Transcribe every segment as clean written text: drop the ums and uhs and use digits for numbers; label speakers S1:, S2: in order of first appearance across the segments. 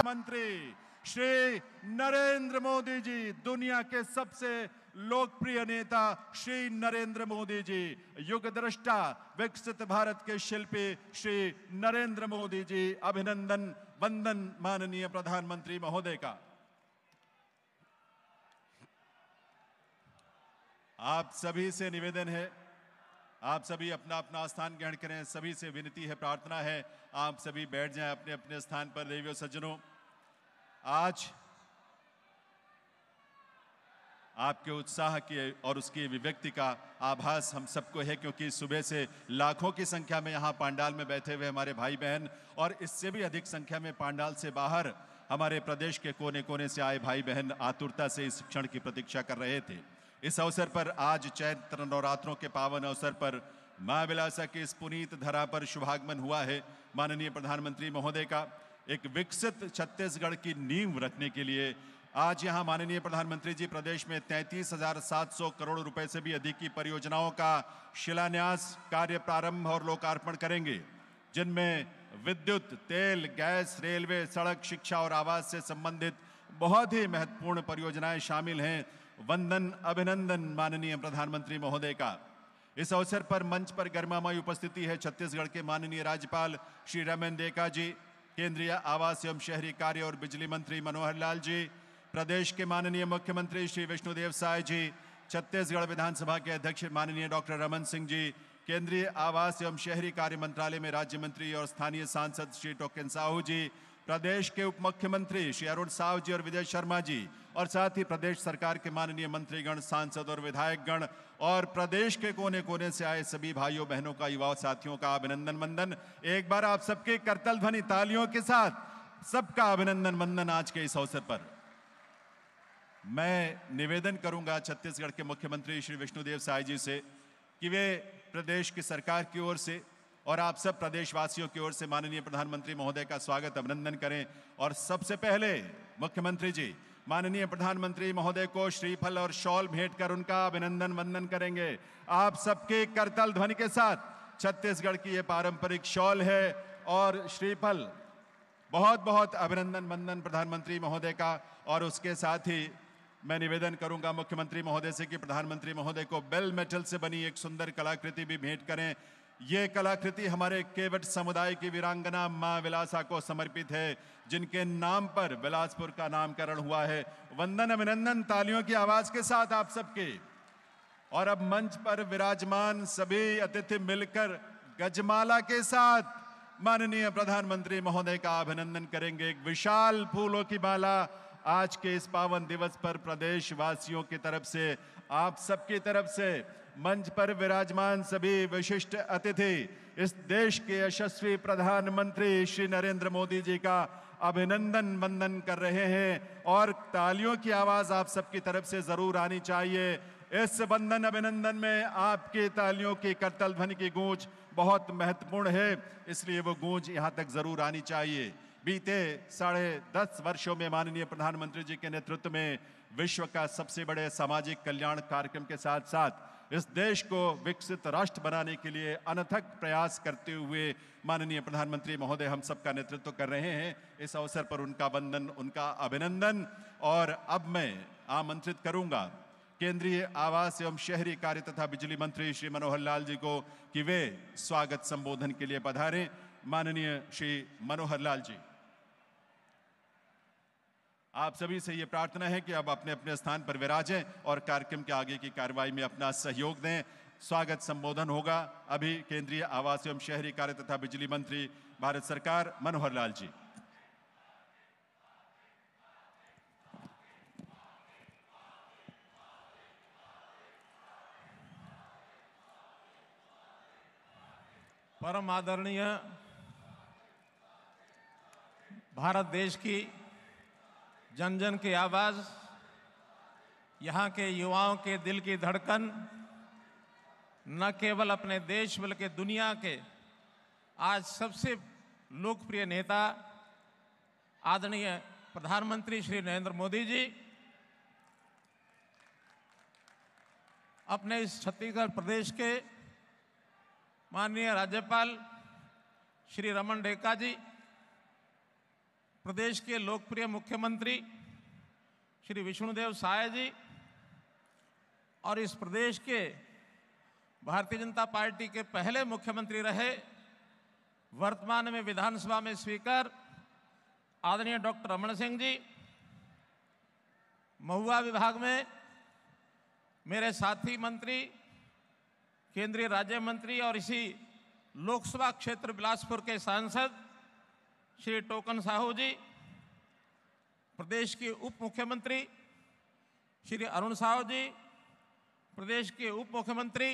S1: प्रधानमंत्री श्री नरेंद्र मोदी जी, दुनिया के सबसे लोकप्रिय नेता श्री नरेंद्र मोदी जी, युग दृष्टा विकसित भारत के शिल्पी श्री नरेंद्र मोदी जी, अभिनंदन वंदन माननीय प्रधानमंत्री महोदय का। आप सभी से निवेदन है, आप सभी अपना अपना स्थान ग्रहण करें। सभी से विनती है, प्रार्थना है, आप सभी बैठ जाएं अपने अपने स्थान पर। देवियों सज्जनों, आज आपके उत्साह की और उसकी अभिव्यक्ति का आभास हम सबको है, क्योंकि सुबह से लाखों की संख्या में यहाँ पंडाल में बैठे हुए हमारे भाई बहन और इससे भी अधिक संख्या में पंडाल से बाहर हमारे प्रदेश के कोने कोने से आए भाई बहन आतुरता से इस क्षण की प्रतीक्षा कर रहे थे। इस अवसर पर आज चैत्र नवरात्रों के पावन अवसर पर मां विलासा की इस पुनीत धरा पर शुभागमन हुआ है। माननीय प्रधानमंत्री महोदय का एक विकसित छत्तीसगढ़ की नींव रखने के लिए आज यहां माननीय प्रधानमंत्री जी प्रदेश में 33,700 करोड़ रुपए से भी अधिक की परियोजनाओं का शिलान्यास, कार्य प्रारंभ और लोकार्पण करेंगे, जिनमें विद्युत, तेल, गैस, रेलवे, सड़क, शिक्षा और आवास से संबंधित बहुत ही महत्वपूर्ण परियोजनाएं शामिल हैं। वंदन अभिनंदन माननीय प्रधानमंत्री महोदय का। इस अवसर पर मंच पर गरिमामयी उपस्थिति है छत्तीसगढ़ के माननीय राज्यपाल श्री रमन डेका जी, केंद्रीय आवास एवं शहरी कार्य और बिजली मंत्री मनोहर लाल जी, प्रदेश के माननीय मुख्यमंत्री श्री विष्णुदेव साय जी, छत्तीसगढ़ विधानसभा के अध्यक्ष माननीय डॉक्टर रमन सिंह जी, केंद्रीय आवास एवं शहरी कार्य मंत्रालय में राज्य मंत्री और स्थानीय सांसद श्री टोकेन साहू जी, प्रदेश के उप मुख्यमंत्री श्री अरुण साव जी और विजय शर्मा जी, और साथ ही प्रदेश सरकार के माननीय मंत्रीगण, सांसद और विधायकगण और प्रदेश के कोने कोने से आए सभी भाइयों बहनों का, युवा साथियों का अभिनंदन वंदन। एक बार आप सबके करतल ध्वनि तालियों के साथ सबका अभिनंदन वंदन। आज के इस अवसर पर मैं निवेदन करूंगा छत्तीसगढ़ के मुख्यमंत्री श्री विष्णुदेव साय जी से कि वे प्रदेश की सरकार की ओर से और आप सब प्रदेशवासियों की ओर से माननीय प्रधानमंत्री महोदय का स्वागत अभिनंदन करें। और सबसे पहले मुख्यमंत्री जी माननीय प्रधानमंत्री महोदय को श्रीफल और शॉल भेंट कर उनका अभिनंदन वंदन करेंगे। आप सबके करतल ध्वनि के साथ छत्तीसगढ़ की ये पारंपरिक शॉल है और श्रीफल। बहुत बहुत अभिनंदन वंदन प्रधानमंत्री महोदय का। और उसके साथ ही मैं निवेदन करूंगा मुख्यमंत्री महोदय से कि प्रधानमंत्री महोदय को बेल मेटल से बनी एक सुंदर कलाकृति भी भेंट करें। ये कलाकृति हमारे केवट समुदाय की वीरांगना मां विलासा को समर्पित है, जिनके नाम पर बिलासपुर का नामकरण हुआ है। वंदन अभिनंदन तालियों की आवाज के साथ आप सबके। और अब मंच पर विराजमान सभी अतिथि मिलकर गजमाला के साथ माननीय प्रधानमंत्री महोदय का अभिनंदन करेंगे। एक विशाल फूलों की माला आज के इस पावन दिवस पर प्रदेशवासियों की तरफ से, आप सबकी तरफ से मंच पर विराजमान सभी विशिष्ट अतिथि इस देश के यशस्वी प्रधानमंत्री श्री नरेंद्र मोदी जी का अभिनंदन वंदन कर रहे हैं। और तालियों की आवाज आप सबकी तरफ से जरूर आनी चाहिए। इस वंदन अभिनंदन में आपकी तालियों की करतल ध्वनि की गूंज बहुत महत्वपूर्ण है, इसलिए वो गूंज यहां तक जरूर आनी चाहिए। बीते 10.5 वर्षों में माननीय प्रधानमंत्री जी के नेतृत्व में विश्व का सबसे बड़े सामाजिक कल्याण कार्यक्रम के साथ साथ इस देश को विकसित राष्ट्र बनाने के लिए अनथक प्रयास करते हुए माननीय प्रधानमंत्री महोदय हम सबका नेतृत्व कर रहे हैं। इस अवसर पर उनका वंदन, उनका अभिनंदन। और अब मैं आमंत्रित करूंगा केंद्रीय आवास एवं शहरी कार्य तथा बिजली मंत्री श्री मनोहर लाल जी को कि वे स्वागत संबोधन के लिए पधारें। माननीय श्री मनोहर लाल जी, आप सभी से ये प्रार्थना है कि अब अपने अपने स्थान पर विराजें और कार्यक्रम के आगे की कार्रवाई में अपना सहयोग दें। स्वागत संबोधन होगा अभी केंद्रीय आवास एवं शहरी कार्य तथा बिजली मंत्री भारत सरकार मनोहर लाल जी।
S2: परम आदरणीय भारत देश की जन जन की आवाज, यहाँ के युवाओं के दिल की धड़कन, न केवल अपने देश बल्कि दुनिया के आज सबसे लोकप्रिय नेता आदरणीय प्रधानमंत्री श्री नरेंद्र मोदी जी अपने इस छत्तीसगढ़ प्रदेश के माननीय राज्यपाल श्री रमन डेका जी, प्रदेश के लोकप्रिय मुख्यमंत्री श्री विष्णुदेव साय जी और इस प्रदेश के भारतीय जनता पार्टी के पहले मुख्यमंत्री रहे, वर्तमान में विधानसभा में स्पीकर आदरणीय डॉक्टर रमन सिंह जी, महुआ विभाग में मेरे साथी मंत्री, केंद्रीय राज्य मंत्री और इसी लोकसभा क्षेत्र बिलासपुर के सांसद श्री टोकन साहू जी, प्रदेश के उप मुख्यमंत्री श्री अरुण साहू जी, प्रदेश के उप मुख्यमंत्री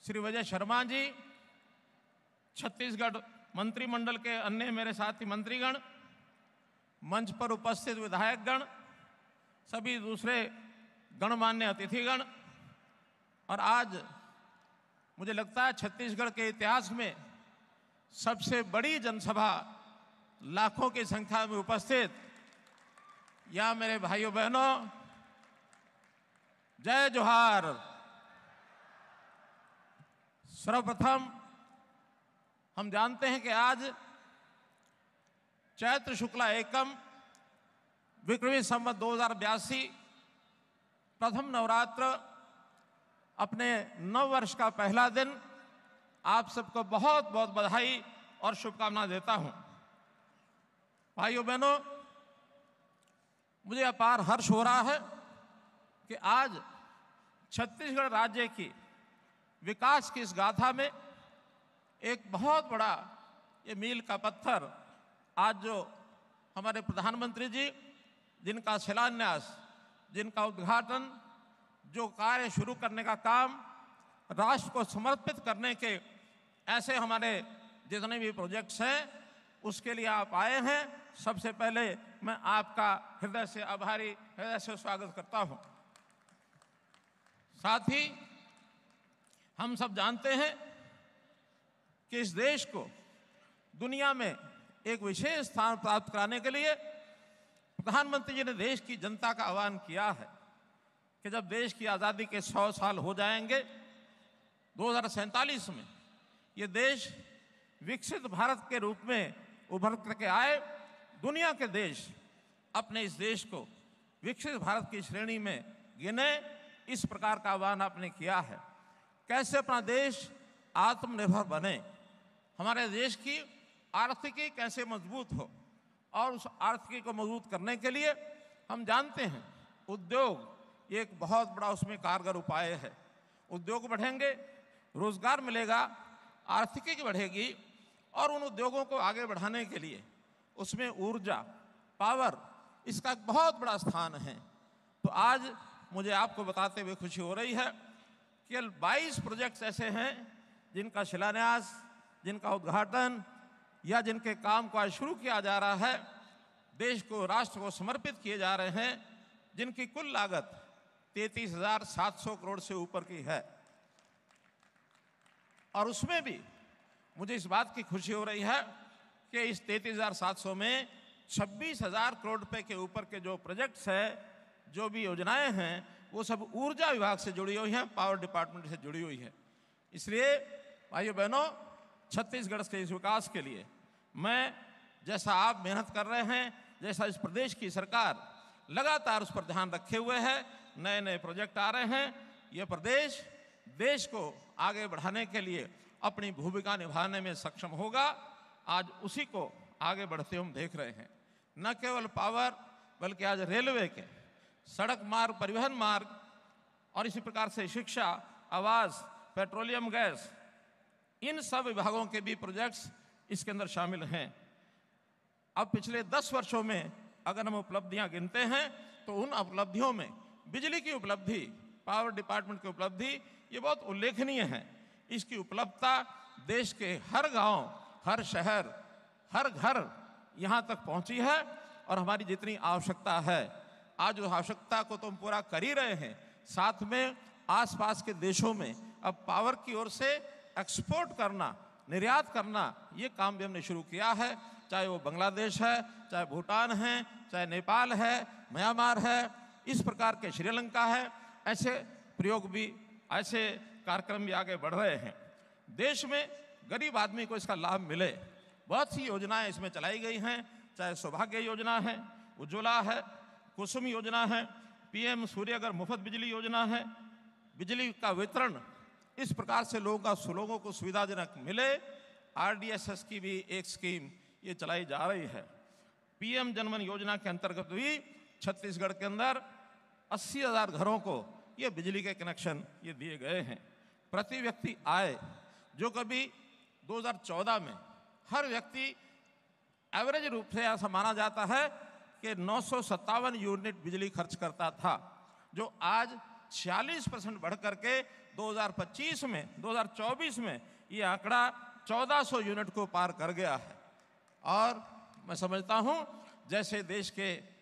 S2: श्री विजय शर्मा जी, छत्तीसगढ़ मंत्रिमंडल के अन्य मेरे साथी मंत्रीगण, मंच पर उपस्थित विधायकगण, सभी दूसरे गणमान्य अतिथिगण, और आज मुझे लगता है छत्तीसगढ़ के इतिहास में सबसे बड़ी जनसभा लाखों की संख्या में उपस्थित यहाँ मेरे भाइयों बहनों, जय जोहार। सर्वप्रथम हम जानते हैं कि आज चैत्र शुक्ला एकम विक्रमी संवत 2082 प्रथम नवरात्र अपने नव वर्ष का पहला दिन, आप सबको बहुत बहुत बधाई और शुभकामनाएं देता हूं। भाइयों बहनों, मुझे अपार हर्ष हो रहा है कि आज छत्तीसगढ़ राज्य की विकास की इस गाथा में एक बहुत बड़ा ये मील का पत्थर आज जो हमारे प्रधानमंत्री जी, जिनका शिलान्यास, जिनका उद्घाटन, जो कार्य शुरू करने का काम, राष्ट्र को समर्पित करने के ऐसे हमारे जितने भी प्रोजेक्ट्स हैं, उसके लिए आप आए हैं। सबसे पहले मैं आपका हृदय से आभारी, हृदय से स्वागत करता हूं। साथ ही हम सब जानते हैं कि इस देश को दुनिया में एक विशेष स्थान प्राप्त कराने के लिए प्रधानमंत्री जी ने देश की जनता का आह्वान किया है कि जब देश की आज़ादी के 100 साल हो जाएंगे, 2047 में ये देश विकसित भारत के रूप में उभर करके आए, दुनिया के देश अपने इस देश को विकसित भारत की श्रेणी में गिने, इस प्रकार का आह्वान आपने किया है। कैसे अपना देश आत्मनिर्भर बने, हमारे देश की आर्थिकी कैसे मजबूत हो, और उस आर्थिकी को मजबूत करने के लिए हम जानते हैं उद्योग ये एक बहुत बड़ा उसमें कारगर उपाय है। उद्योग बढ़ेंगे, रोजगार मिलेगा, आर्थिकी बढ़ेगी, और उन उद्योगों को आगे बढ़ाने के लिए उसमें ऊर्जा, पावर, इसका एक बहुत बड़ा स्थान है। तो आज मुझे आपको बताते हुए खुशी हो रही है कि 22 प्रोजेक्ट्स ऐसे हैं जिनका शिलान्यास, जिनका उद्घाटन या जिनके काम को आज शुरू किया जा रहा है, देश को, राष्ट्र को समर्पित किए जा रहे हैं, जिनकी कुल लागत 33,700 करोड़ से ऊपर की है। और उसमें भी मुझे इस बात की खुशी हो रही है कि इस 33,700 में 26,000 करोड़ रुपए के ऊपर के जो प्रोजेक्ट्स हैं, जो भी योजनाएं हैं, वो सब ऊर्जा विभाग से जुड़ी हुई हैं, पावर डिपार्टमेंट से जुड़ी हुई है। इसलिए भाइयों बहनों, छत्तीसगढ़ के इस विकास के लिए मैं, जैसा आप मेहनत कर रहे हैं, जैसा इस प्रदेश की सरकार लगातार उस पर ध्यान रखे हुए है, नए नए प्रोजेक्ट आ रहे हैं, ये प्रदेश देश को आगे बढ़ाने के लिए अपनी भूमिका निभाने में सक्षम होगा। आज उसी को आगे बढ़ते हम देख रहे हैं। न केवल पावर, बल्कि आज रेलवे के, सड़क मार्ग, परिवहन मार्ग, और इसी प्रकार से शिक्षा, आवास, पेट्रोलियम गैस, इन सब विभागों के भी प्रोजेक्ट्स इसके अंदर शामिल हैं। अब पिछले 10 वर्षों में अगर हम उपलब्धियां गिनते हैं तो उन उपलब्धियों में बिजली की उपलब्धि, पावर डिपार्टमेंट की उपलब्धि, ये बहुत उल्लेखनीय है। इसकी उपलब्धता देश के हर गांव, हर शहर, हर घर यहाँ तक पहुँची है। और हमारी जितनी आवश्यकता है, आज उस आवश्यकता को तो हम पूरा कर ही रहे हैं, साथ में आसपास के देशों में अब पावर की ओर से एक्सपोर्ट करना, निर्यात करना, ये काम भी हमने शुरू किया है। चाहे वो बांग्लादेश है, चाहे भूटान है, चाहे नेपाल है, म्यांमार है, इस प्रकार के श्रीलंका है, ऐसे प्रयोग भी, ऐसे कार्यक्रम भी आगे बढ़ रहे हैं। देश में गरीब आदमी को इसका लाभ मिले, बहुत सी योजनाएं इसमें चलाई गई हैं। चाहे सौभाग्य योजना है, उज्ज्वला है, कुसुम योजना है, पीएम सूर्यघर मुफ्त बिजली योजना है, बिजली का वितरण इस प्रकार से लोगों को सुविधाजनक मिले। आरडीएसएस की भी एक स्कीम ये चलाई जा रही है। पीएम जनमन योजना के अंतर्गत भी छत्तीसगढ़ के अंदर 80,000 घरों को ये बिजली के कनेक्शन ये दिए गए हैं। प्रति व्यक्ति आय जो कभी 2014 में हर व्यक्ति एवरेज रूप से ऐसा माना जाता है कि 957 यूनिट बिजली खर्च करता था, जो आज 46% बढ़ करके 2024 में ये आंकड़ा 1400 यूनिट को पार कर गया है। और मैं समझता हूं जैसे देश के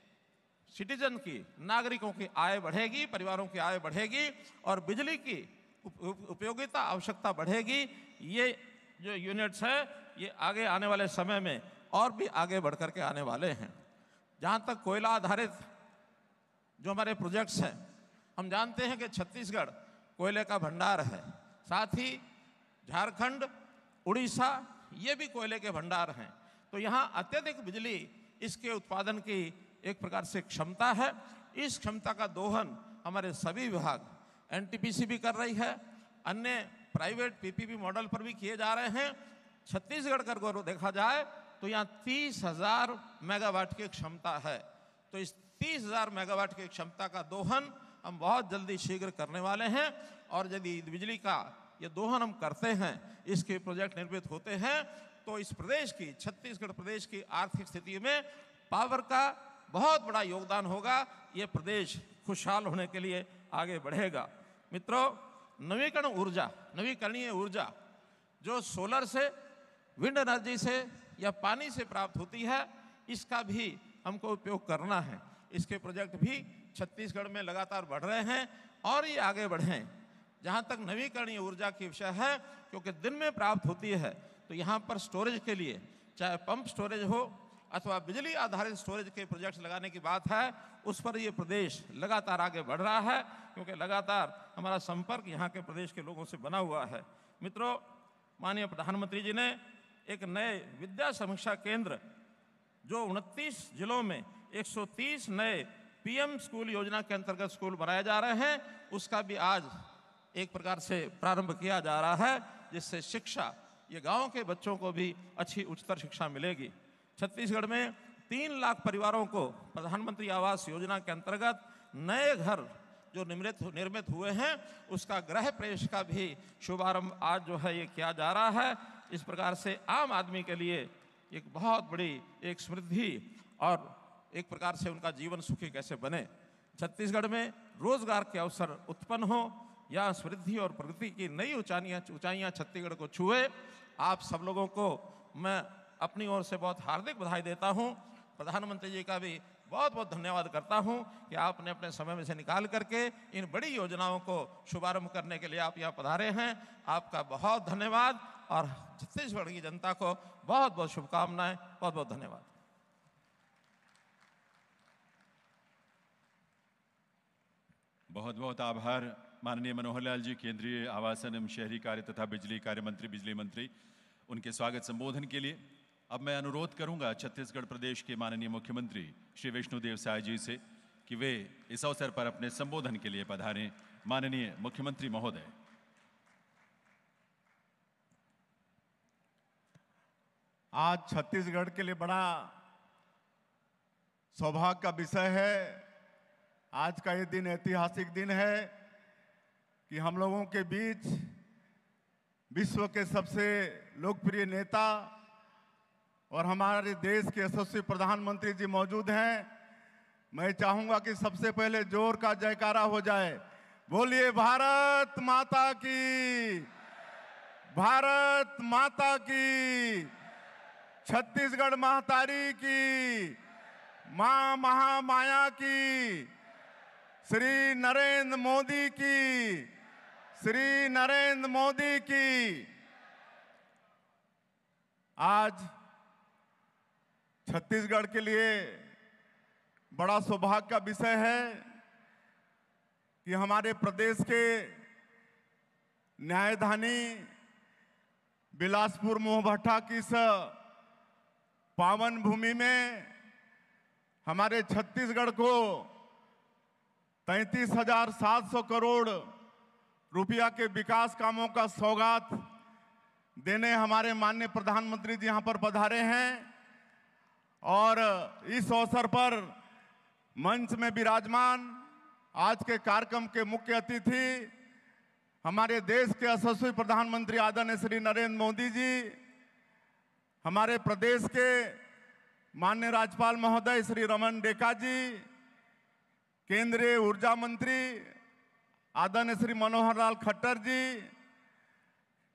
S2: सिटीजन की, नागरिकों की आय बढ़ेगी, परिवारों की आय बढ़ेगी और बिजली की उपयोगिता आवश्यकता बढ़ेगी, ये जो यूनिट्स हैं ये आगे आने वाले समय में और भी आगे बढ़ करके आने वाले हैं। जहाँ तक कोयला आधारित जो हमारे प्रोजेक्ट्स हैं, हम जानते हैं कि छत्तीसगढ़ कोयले का भंडार है, साथ ही झारखंड, उड़ीसा ये भी कोयले के भंडार हैं। तो यहाँ अत्यधिक बिजली इसके उत्पादन की एक प्रकार से क्षमता है। इस क्षमता का दोहन हमारे सभी विभाग, एनटीपीसी भी कर रही है, अन्य प्राइवेट पीपीपी मॉडल पर भी किए जा रहे हैं। छत्तीसगढ़ का अगर देखा जाए तो यहाँ 30,000 मेगावाट की क्षमता है। तो इस 30,000 मेगावाट की क्षमता का दोहन हम बहुत जल्दी शीघ्र करने वाले हैं और यदि बिजली का ये दोहन हम करते हैं, इसके प्रोजेक्ट निर्मित होते हैं, तो इस प्रदेश की, छत्तीसगढ़ प्रदेश की आर्थिक स्थिति में पावर का बहुत बड़ा योगदान होगा। ये प्रदेश खुशहाल होने के लिए आगे बढ़ेगा। मित्रों, नवीकरणीय ऊर्जा जो सोलर से, विंड एनर्जी से या पानी से प्राप्त होती है, इसका भी हमको उपयोग करना है। इसके प्रोजेक्ट भी छत्तीसगढ़ में लगातार बढ़ रहे हैं और ये आगे बढ़ें। जहाँ तक नवीकरणीय ऊर्जा की विषय है, क्योंकि दिन में प्राप्त होती है, तो यहाँ पर स्टोरेज के लिए चाहे पंप स्टोरेज हो अथवा बिजली आधारित स्टोरेज के प्रोजेक्ट्स लगाने की बात है, उस पर ये प्रदेश लगातार आगे बढ़ रहा है, क्योंकि लगातार हमारा संपर्क यहाँ के प्रदेश के लोगों से बना हुआ है। मित्रों, माननीय प्रधानमंत्री जी ने एक नए विद्या समीक्षा केंद्र जो 29 जिलों में 130 नए पीएम स्कूल योजना के अंतर्गत स्कूल बनाए जा रहे हैं, उसका भी आज एक प्रकार से प्रारंभ किया जा रहा है, जिससे शिक्षा, ये गांव के बच्चों को भी अच्छी उच्चतर शिक्षा मिलेगी। छत्तीसगढ़ में 3 लाख परिवारों को प्रधानमंत्री आवास योजना के अंतर्गत नए घर जो निर्मित हुए हैं, उसका गृह प्रवेश का भी शुभारंभ आज जो है ये किया जा रहा है। इस प्रकार से आम आदमी के लिए एक बहुत बड़ी एक समृद्धि और एक प्रकार से उनका जीवन सुखी कैसे बने, छत्तीसगढ़ में रोजगार के अवसर उत्पन्न हो, या समृद्धि और प्रगति की नई ऊंचाइयां छत्तीसगढ़ को छुए। आप सब लोगों को मैं अपनी ओर से बहुत हार्दिक बधाई देता हूं। प्रधानमंत्री जी का भी बहुत बहुत धन्यवाद करता हूं कि आपने अपने समय में से निकाल करके इन बड़ी योजनाओं को शुभारंभ करने के लिए आप यहाँ पधारे हैं। आपका बहुत धन्यवाद और छत्तीसगढ़ की जनता को बहुत बहुत शुभकामनाएं। बहुत बहुत धन्यवाद।
S1: बहुत बहुत आभार माननीय मनोहर लाल जी, केंद्रीय आवासन एवं शहरी कार्य तथा बिजली कार्य मंत्री, बिजली मंत्री, उनके स्वागत संबोधन के लिए। अब मैं अनुरोध करूंगा छत्तीसगढ़ प्रदेश के माननीय मुख्यमंत्री श्री विष्णुदेव साय जी से कि वे इस अवसर पर अपने संबोधन के लिए पधारें। माननीय मुख्यमंत्री महोदय।
S3: आज छत्तीसगढ़ के लिए बड़ा सौभाग्य का विषय है। आज का ये दिन ऐतिहासिक दिन है कि हम लोगों के बीच विश्व के सबसे लोकप्रिय नेता और हमारे देश के यशस्वी प्रधानमंत्री जी मौजूद हैं। मैं चाहूंगा कि सबसे पहले जोर का जयकारा हो जाए। बोलिए भारत माता की, भारत माता की, छत्तीसगढ़ महातारी की, मां महामाया की, श्री नरेंद्र मोदी की, श्री नरेंद्र मोदी की। आज छत्तीसगढ़ के लिए बड़ा सौभाग्य का विषय है कि हमारे प्रदेश के न्यायधानी बिलासपुर मोहभट्टा की इस पावन भूमि में हमारे छत्तीसगढ़ को 33,700 करोड़ रुपया के विकास कामों का सौगात देने हमारे माननीय प्रधानमंत्री जी यहाँ पर पधारे हैं। और इस अवसर पर मंच में विराजमान आज के कार्यक्रम के मुख्य अतिथि हमारे देश के यशस्वी प्रधानमंत्री आदरणीय श्री नरेंद्र मोदी जी, हमारे प्रदेश के माननीय राज्यपाल महोदय श्री रमन डेका जी, केंद्रीय ऊर्जा मंत्री आदरणीय श्री मनोहर लाल खट्टर जी,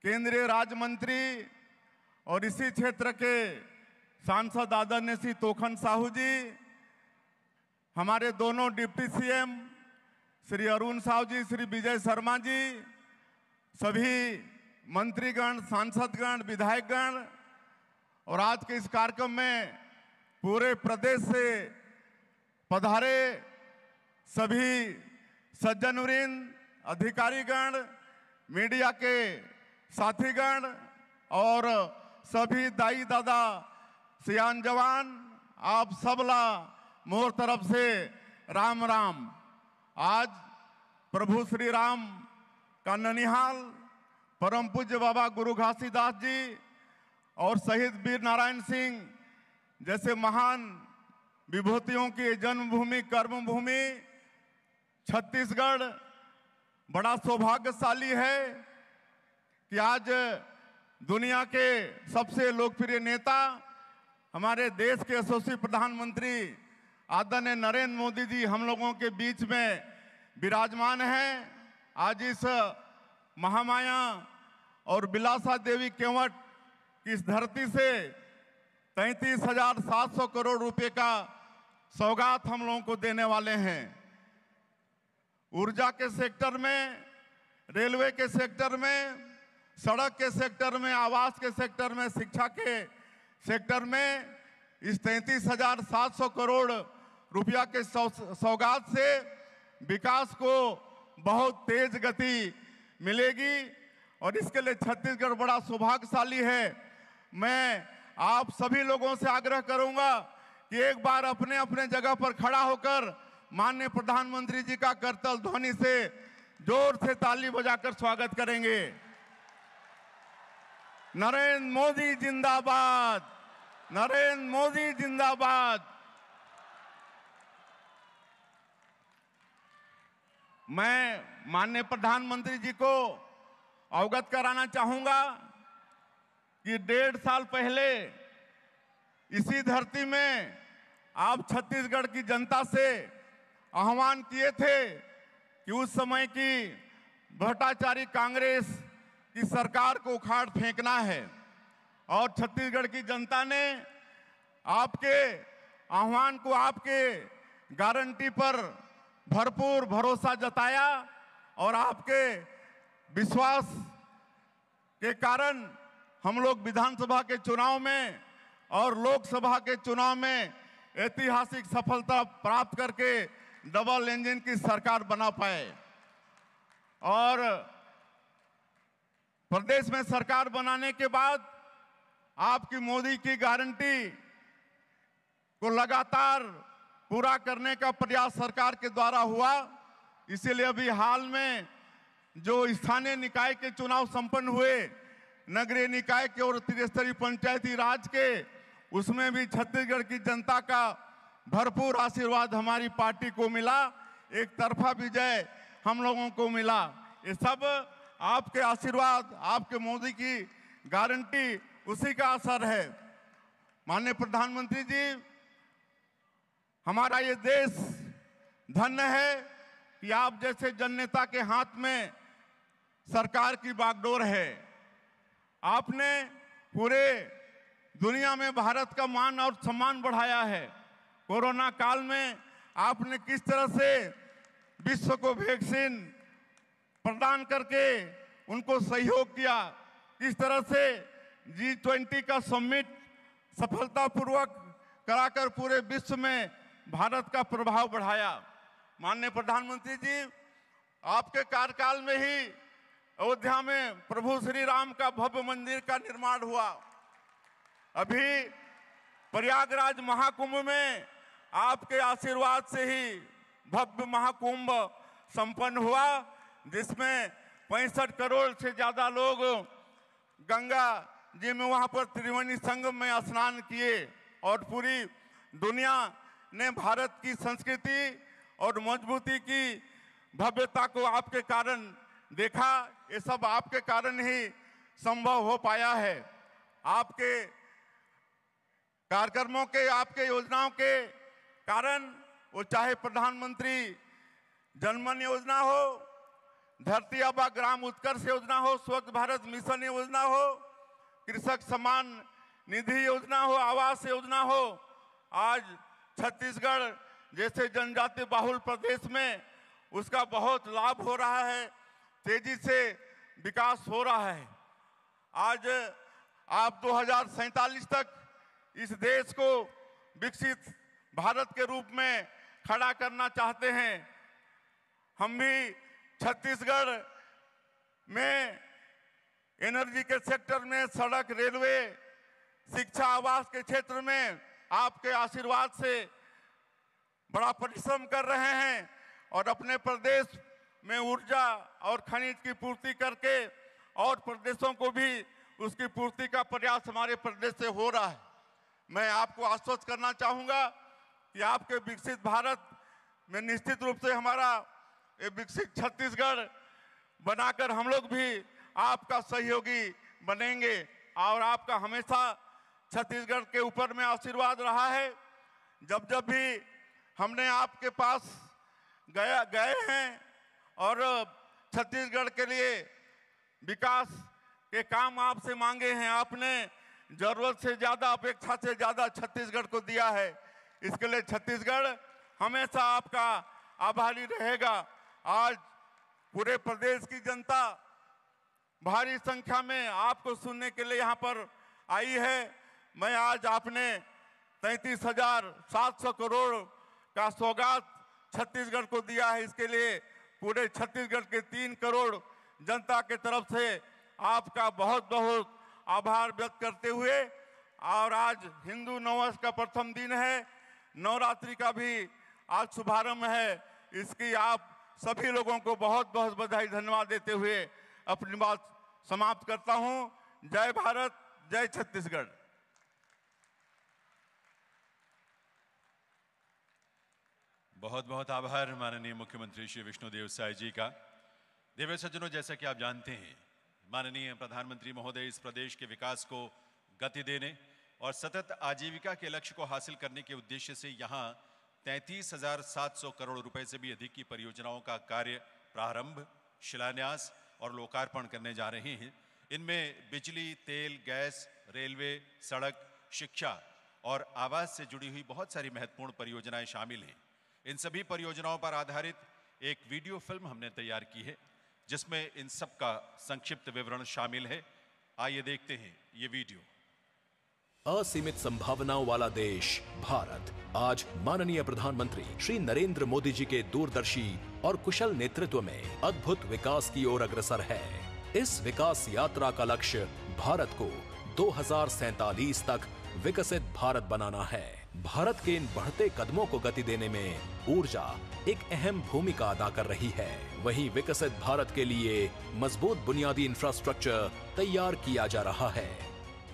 S3: केंद्रीय राज्य मंत्री और इसी क्षेत्र के सांसद आदरणीय श्री तोखन साहू जी, हमारे दोनों डिप्टी सीएम श्री अरुण साहू जी, श्री विजय शर्मा जी, सभी मंत्रीगण, सांसदगण, विधायकगण और आज के इस कार्यक्रम में पूरे प्रदेश से पधारे सभी सज्जनवृंद, अधिकारीगण, मीडिया के साथीगण और सभी दाई दादा, सियान जवान, आप सबला मोर तरफ से राम राम। आज प्रभु श्री राम का ननिहाल परम पूज्य बाबा गुरु घासीदास जी और शहीद वीर नारायण सिंह जैसे महान विभूतियों की जन्मभूमि, कर्मभूमि छत्तीसगढ़ बड़ा सौभाग्यशाली है कि आज दुनिया के सबसे लोकप्रिय नेता हमारे देश के यशस्वी प्रधानमंत्री आदरणीय नरेंद्र मोदी जी हम लोगों के बीच में विराजमान हैं। आज इस महामाया और बिलासा देवी केवट की इस धरती से 33,700 करोड़ रुपए का सौगात हम लोगों को देने वाले हैं। ऊर्जा के सेक्टर में, रेलवे के सेक्टर में, सड़क के सेक्टर में, आवास के सेक्टर में, शिक्षा के सेक्टर में इस 33,700 करोड़ रुपया के सौगात से विकास को बहुत तेज गति मिलेगी और इसके लिए छत्तीसगढ़ बड़ा सौभाग्यशाली है। मैं आप सभी लोगों से आग्रह करूंगा कि एक बार अपने अपने जगह पर खड़ा होकर माननीय प्रधानमंत्री जी का करतल ध्वनि से जोर से ताली बजाकर स्वागत करेंगे। नरेंद्र मोदी जिंदाबाद, नरेंद्र मोदी जिंदाबाद। मैं माननीय प्रधानमंत्री जी को अवगत कराना चाहूंगा कि 1.5 साल पहले इसी धरती में आप छत्तीसगढ़ की जनता से आह्वान किए थे कि उस समय की भ्रष्टाचारी कांग्रेस की सरकार को उखाड़ फेंकना है और छत्तीसगढ़ की जनता ने आपके आह्वान को, आपके गारंटी पर भरपूर भरोसा जताया और आपके विश्वास के कारण हम लोग विधानसभा के चुनाव में और लोकसभा के चुनाव में ऐतिहासिक सफलता प्राप्त करके डबल इंजन की सरकार बना पाए और प्रदेश में सरकार बनाने के बाद आपकी मोदी की गारंटी को लगातार पूरा करने का प्रयास सरकार के द्वारा हुआ। इसीलिए अभी हाल में जो स्थानीय निकाय के चुनाव संपन्न हुए, नगरीय निकाय के और त्रिस्तरीय पंचायती राज के, उसमें भी छत्तीसगढ़ की जनता का भरपूर आशीर्वाद हमारी पार्टी को मिला। एक तरफा विजय हम लोगों को मिला। ये सब आपके आशीर्वाद, आपके मोदी की गारंटी, उसी का असर है। माननीय प्रधानमंत्री जी, हमारा ये देश धन्य है कि आप जैसे जननेता के हाथ में सरकार की बागडोर है। आपने पूरे दुनिया में भारत का मान और सम्मान बढ़ाया है। कोरोना काल में आपने किस तरह से विश्व को वैक्सीन प्रदान करके उनको सहयोग किया, किस तरह से G20 का समिट सफलतापूर्वक कराकर पूरे विश्व में भारत का प्रभाव बढ़ाया। माननीय प्रधानमंत्री जी, आपके कार्यकाल में ही अयोध्या में प्रभु श्री राम का भव्य मंदिर का निर्माण हुआ। अभी प्रयागराज महाकुंभ में आपके आशीर्वाद से ही भव्य महाकुंभ संपन्न हुआ, जिसमें 65 करोड़ से ज्यादा लोग गंगा जी में वहां पर त्रिवेणी संगम में स्नान किए और पूरी दुनिया ने भारत की संस्कृति और मजबूती की भव्यता को आपके कारण देखा। ये सब आपके कारण ही संभव हो पाया है। आपके कार्यक्रमों के, आपके योजनाओं के कारण, वो चाहे प्रधानमंत्री जनमन योजना हो, धरती आबा ग्राम उत्कर्ष योजना हो, स्वच्छ भारत मिशन योजना हो, कृषक सम्मान निधि योजना हो, आवास योजना हो, आज छत्तीसगढ़ जैसे जनजाति बाहुल प्रदेश में उसका बहुत लाभ हो रहा है, तेजी से विकास हो रहा है। आज आप 2047 तक इस देश को विकसित भारत के रूप में खड़ा करना चाहते हैं। हम भी छत्तीसगढ़ में एनर्जी के सेक्टर में, सड़क, रेलवे, शिक्षा, आवास के क्षेत्र में आपके आशीर्वाद से बड़ा परिश्रम कर रहे हैं और अपने प्रदेश में ऊर्जा और खनिज की पूर्ति करके और प्रदेशों को भी उसकी पूर्ति का प्रयास हमारे प्रदेश से हो रहा है। मैं आपको आश्वस्त करना चाहूँगा कि आपके विकसित भारत में निश्चित रूप से हमारा ये विकसित छत्तीसगढ़ बनाकर हम लोग भी आपका सहयोगी बनेंगे और आपका हमेशा छत्तीसगढ़ के ऊपर में आशीर्वाद रहा है। जब जब भी हमने आपके पास गए हैं और छत्तीसगढ़ के लिए विकास के काम आपसे मांगे हैं, आपने जरूरत से ज्यादा, अपेक्षा से ज्यादा छत्तीसगढ़ को दिया है। इसके लिए छत्तीसगढ़ हमेशा आपका आभारी रहेगा। आज पूरे प्रदेश की जनता भारी संख्या में आपको सुनने के लिए यहाँ पर आई है। मैं आज आपने 33,700 करोड़ का सौगात छत्तीसगढ़ को दिया है, इसके लिए पूरे छत्तीसगढ़ के 3 करोड़ जनता के तरफ से आपका बहुत बहुत आभार व्यक्त करते हुए, और आज हिंदू नववर्ष का प्रथम दिन है, नवरात्रि का भी आज शुभारंभ है, इसकी आप सभी लोगों को बहुत बहुत बधाई, धन्यवाद देते हुए अपनी बात समाप्त करता हूं। जय भारत, जय छत्तीसगढ़।
S1: बहुत बहुत आभार माननीय मुख्यमंत्री श्री विष्णुदेव साय जी का। देव सज्जनों, जैसा कि आप जानते हैं, माननीय प्रधानमंत्री महोदय इस प्रदेश के विकास को गति देने और सतत आजीविका के लक्ष्य को हासिल करने के उद्देश्य से यहाँ 33,700 करोड़ रुपए से भी अधिक की परियोजनाओं का कार्य प्रारंभ, शिलान्यास और लोकार्पण करने जा रहे हैं। इनमें बिजली, तेल, गैस, रेलवे, सड़क, शिक्षा और आवास से जुड़ी हुई बहुत सारी महत्वपूर्ण परियोजनाएं शामिल हैं। इन सभी परियोजनाओं पर आधारित एक वीडियो फिल्म हमने तैयार की है, जिसमें इन सब का संक्षिप्त विवरण शामिल है। आइए देखते हैं ये वीडियो।
S4: असीमित संभावनाओं वाला देश भारत आज माननीय प्रधानमंत्री श्री नरेंद्र मोदी जी के दूरदर्शी और कुशल नेतृत्व में अद्भुत विकास की ओर अग्रसर है। इस विकास यात्रा का लक्ष्य भारत को 2047 तक विकसित भारत बनाना है। भारत के इन बढ़ते कदमों को गति देने में ऊर्जा एक अहम भूमिका अदा कर रही है। वहीं विकसित भारत के लिए मजबूत बुनियादी इंफ्रास्ट्रक्चर तैयार किया जा रहा है।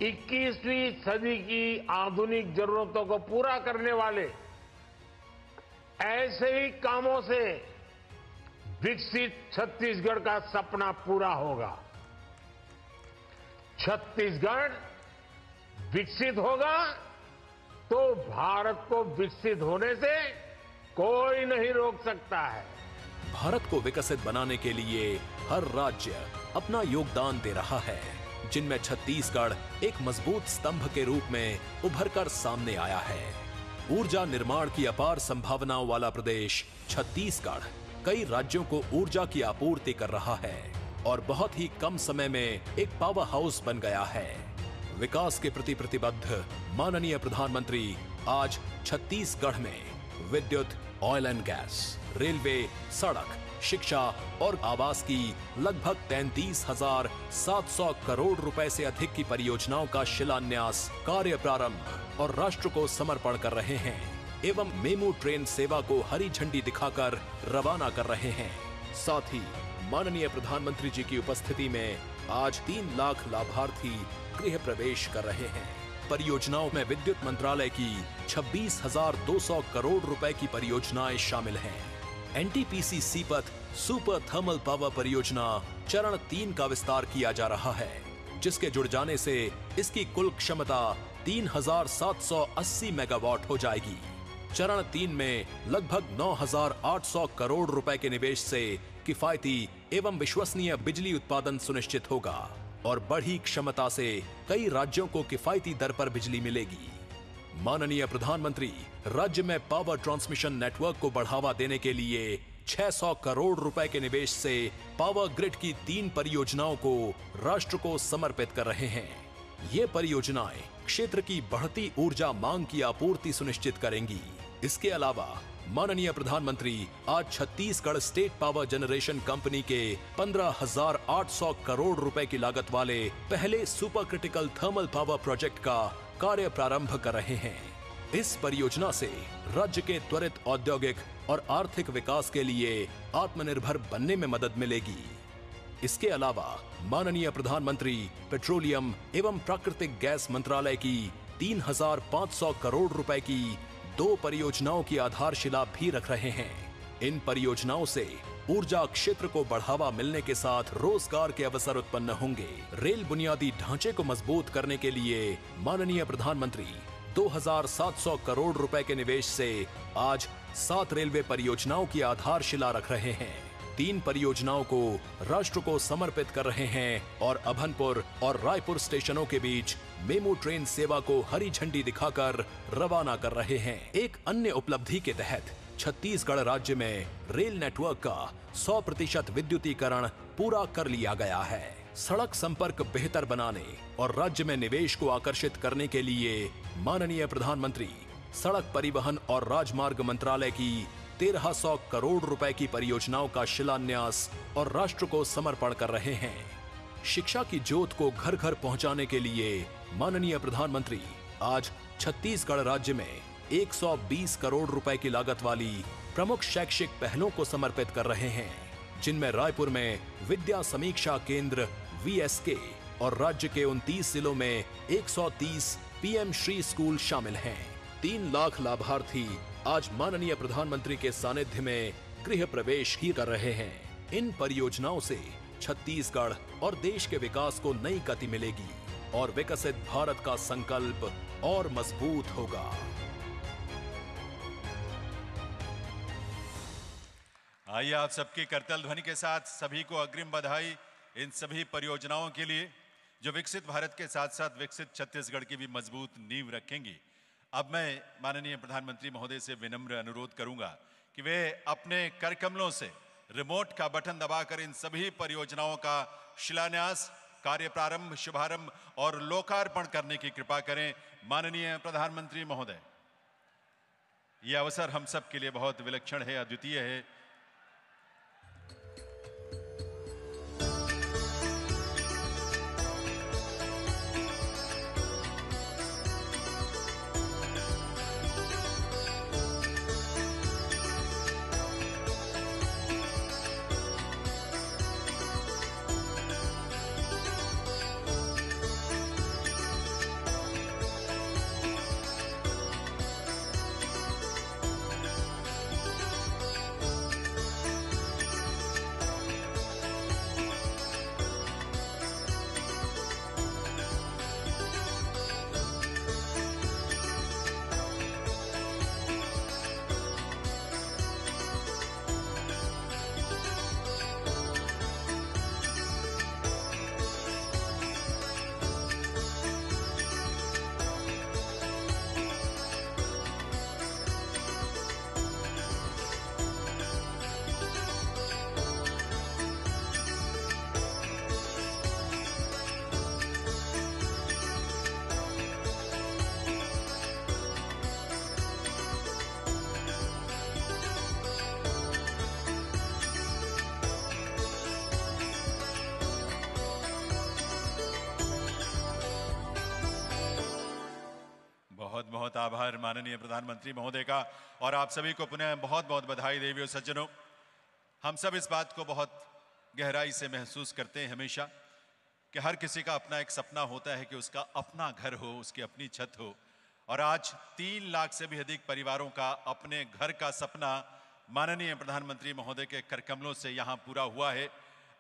S5: 21वीं सदी की आधुनिक जरूरतों को पूरा करने वाले ऐसे ही कामों से विकसित छत्तीसगढ़ का सपना पूरा होगा। छत्तीसगढ़ विकसित होगा तो भारत को विकसित होने से कोई नहीं रोक सकता है।
S4: भारत को विकसित बनाने के लिए हर राज्य अपना योगदान दे रहा है, जिनमें छत्तीसगढ़ एक मजबूत स्तंभ के रूप में उभरकर सामने आया है। ऊर्जा निर्माण की अपार संभावनाओं वाला प्रदेश छत्तीसगढ़ कई राज्यों को ऊर्जा की आपूर्ति कर रहा है और बहुत ही कम समय में एक पावर हाउस बन गया है। विकास के प्रति प्रतिबद्ध माननीय प्रधानमंत्री आज छत्तीसगढ़ में विद्युत, ऑयल एंड गैस, रेलवे, सड़क, शिक्षा और आवास की लगभग 33,700 करोड़ रुपए से अधिक की परियोजनाओं का शिलान्यास, कार्य प्रारंभ और राष्ट्र को समर्पण कर रहे हैं एवं मेमू ट्रेन सेवा को हरी झंडी दिखाकर रवाना कर रहे हैं। साथ ही माननीय प्रधानमंत्री जी की उपस्थिति में आज 3 लाख लाभार्थी गृह प्रवेश कर रहे हैं। परियोजनाओं में विद्युत मंत्रालय की 26,200 करोड़ रुपए की परियोजनाएं शामिल हैं। NTPC Sipat super thermal power परियोजना चरण 3 का विस्तार किया जा रहा है, जिसके जुड़ जाने से इसकी कुल क्षमता 3,780 मेगावाट हो जाएगी। चरण 3 में लगभग 9,800 करोड़ रुपए के निवेश से किफायती एवं विश्वसनीय बिजली उत्पादन सुनिश्चित होगा और बढ़ी क्षमता से कई राज्यों को किफायती दर पर बिजली मिलेगी। माननीय प्रधानमंत्री राज्य में पावर ट्रांसमिशन नेटवर्क को बढ़ावा देने के लिए 600 करोड़ रुपए के निवेश से पावर ग्रिड की 3 परियोजनाओं को राष्ट्र को समर्पित कर रहे हैं। ये परियोजनाएं क्षेत्र की बढ़ती ऊर्जा मांग की आपूर्ति सुनिश्चित करेंगी। इसके अलावा माननीय प्रधानमंत्री आज Chhattisgarh state power generation company के 15,800 करोड़ रुपए की लागत वाले पहले super critical thermal power project का कार्य प्रारंभ कर रहे हैं। इस परियोजना से राज्य के त्वरित औद्योगिक और आर्थिक विकास के लिए आत्मनिर्भर बनने में मदद मिलेगी। इसके अलावा माननीय प्रधानमंत्री पेट्रोलियम एवं प्राकृतिक गैस मंत्रालय की 3,500 करोड़ रुपए की 2 परियोजनाओं की आधारशिला भी रख रहे हैं। इन परियोजनाओं से ऊर्जा क्षेत्र को बढ़ावा मिलने के साथ रोजगार के अवसर उत्पन्न होंगे। रेल बुनियादी ढांचे को मजबूत करने के लिए माननीय प्रधानमंत्री 2,700 करोड़ रुपए के निवेश से आज 7 रेलवे परियोजनाओं की आधारशिला रख रहे हैं। 3 परियोजनाओं को राष्ट्र को समर्पित कर रहे हैं और अभनपुर और रायपुर स्टेशनों के बीच मेमू ट्रेन सेवा को हरी झंडी दिखाकर रवाना कर रहे हैं। एक अन्य उपलब्धि के तहत छत्तीसगढ़ राज्य में रेल नेटवर्क का 100% विद्युतीकरण पूरा कर लिया गया है। सड़क संपर्क बेहतर बनाने और राज्य में निवेश को आकर्षित करने के लिए माननीय प्रधानमंत्री सड़क परिवहन और राजमार्ग मंत्रालय की 1,300 करोड़ रुपए की परियोजनाओं का शिलान्यास और राष्ट्र को समर्पण कर रहे हैं। शिक्षा की ज्योत को घर घर पहुंचाने के लिए माननीय प्रधानमंत्री आज छत्तीसगढ़ राज्य में 120 करोड़ रुपए की लागत वाली प्रमुख शैक्षिक पहलों को समर्पित कर रहे हैं, जिनमें रायपुर में विद्या समीक्षा केंद्र VSK और राज्य के 29 जिलों में 130 PM श्री स्कूल शामिल हैं। 3 लाख लाभार्थी आज माननीय प्रधानमंत्री के सानिध्य में गृह प्रवेश ही कर रहे हैं। इन परियोजनाओं से छत्तीसगढ़ और देश के विकास को नई गति मिलेगी और विकसित भारत का संकल्प और मजबूत होगा।
S1: आइए आप सबकी करतल ध्वनि के साथ सभी को अग्रिम बधाई इन सभी परियोजनाओं के लिए जो विकसित भारत के साथ साथ विकसित छत्तीसगढ़ की भी मजबूत नींव रखेंगी। अब मैं माननीय प्रधानमंत्री महोदय से विनम्र अनुरोध करूंगा कि वे अपने कर कमलों से रिमोट का बटन दबाकर इन सभी परियोजनाओं का शिलान्यास, कार्य प्रारंभ, शुभारंभ और लोकार्पण करने की कृपा करें। माननीय प्रधानमंत्री महोदय, यह अवसर हम सब के लिए बहुत विलक्षण है, अद्वितीय है। बहुत आभार माननीय प्रधानमंत्री महोदय का। और आप सभी को पुनः बहुत बहुत बधाई देवी और सज्जनों। हम सब इस बात को बहुत गहराई से महसूस करते हैं हमेशा कि हर किसी का अपना एक सपना होता है कि उसका अपना घर हो, उसकी अपनी छत हो। और आज 3 लाख से भी अधिक परिवारों का अपने घर का सपना माननीय प्रधानमंत्री महोदय के करकमलों से यहाँ पूरा हुआ है।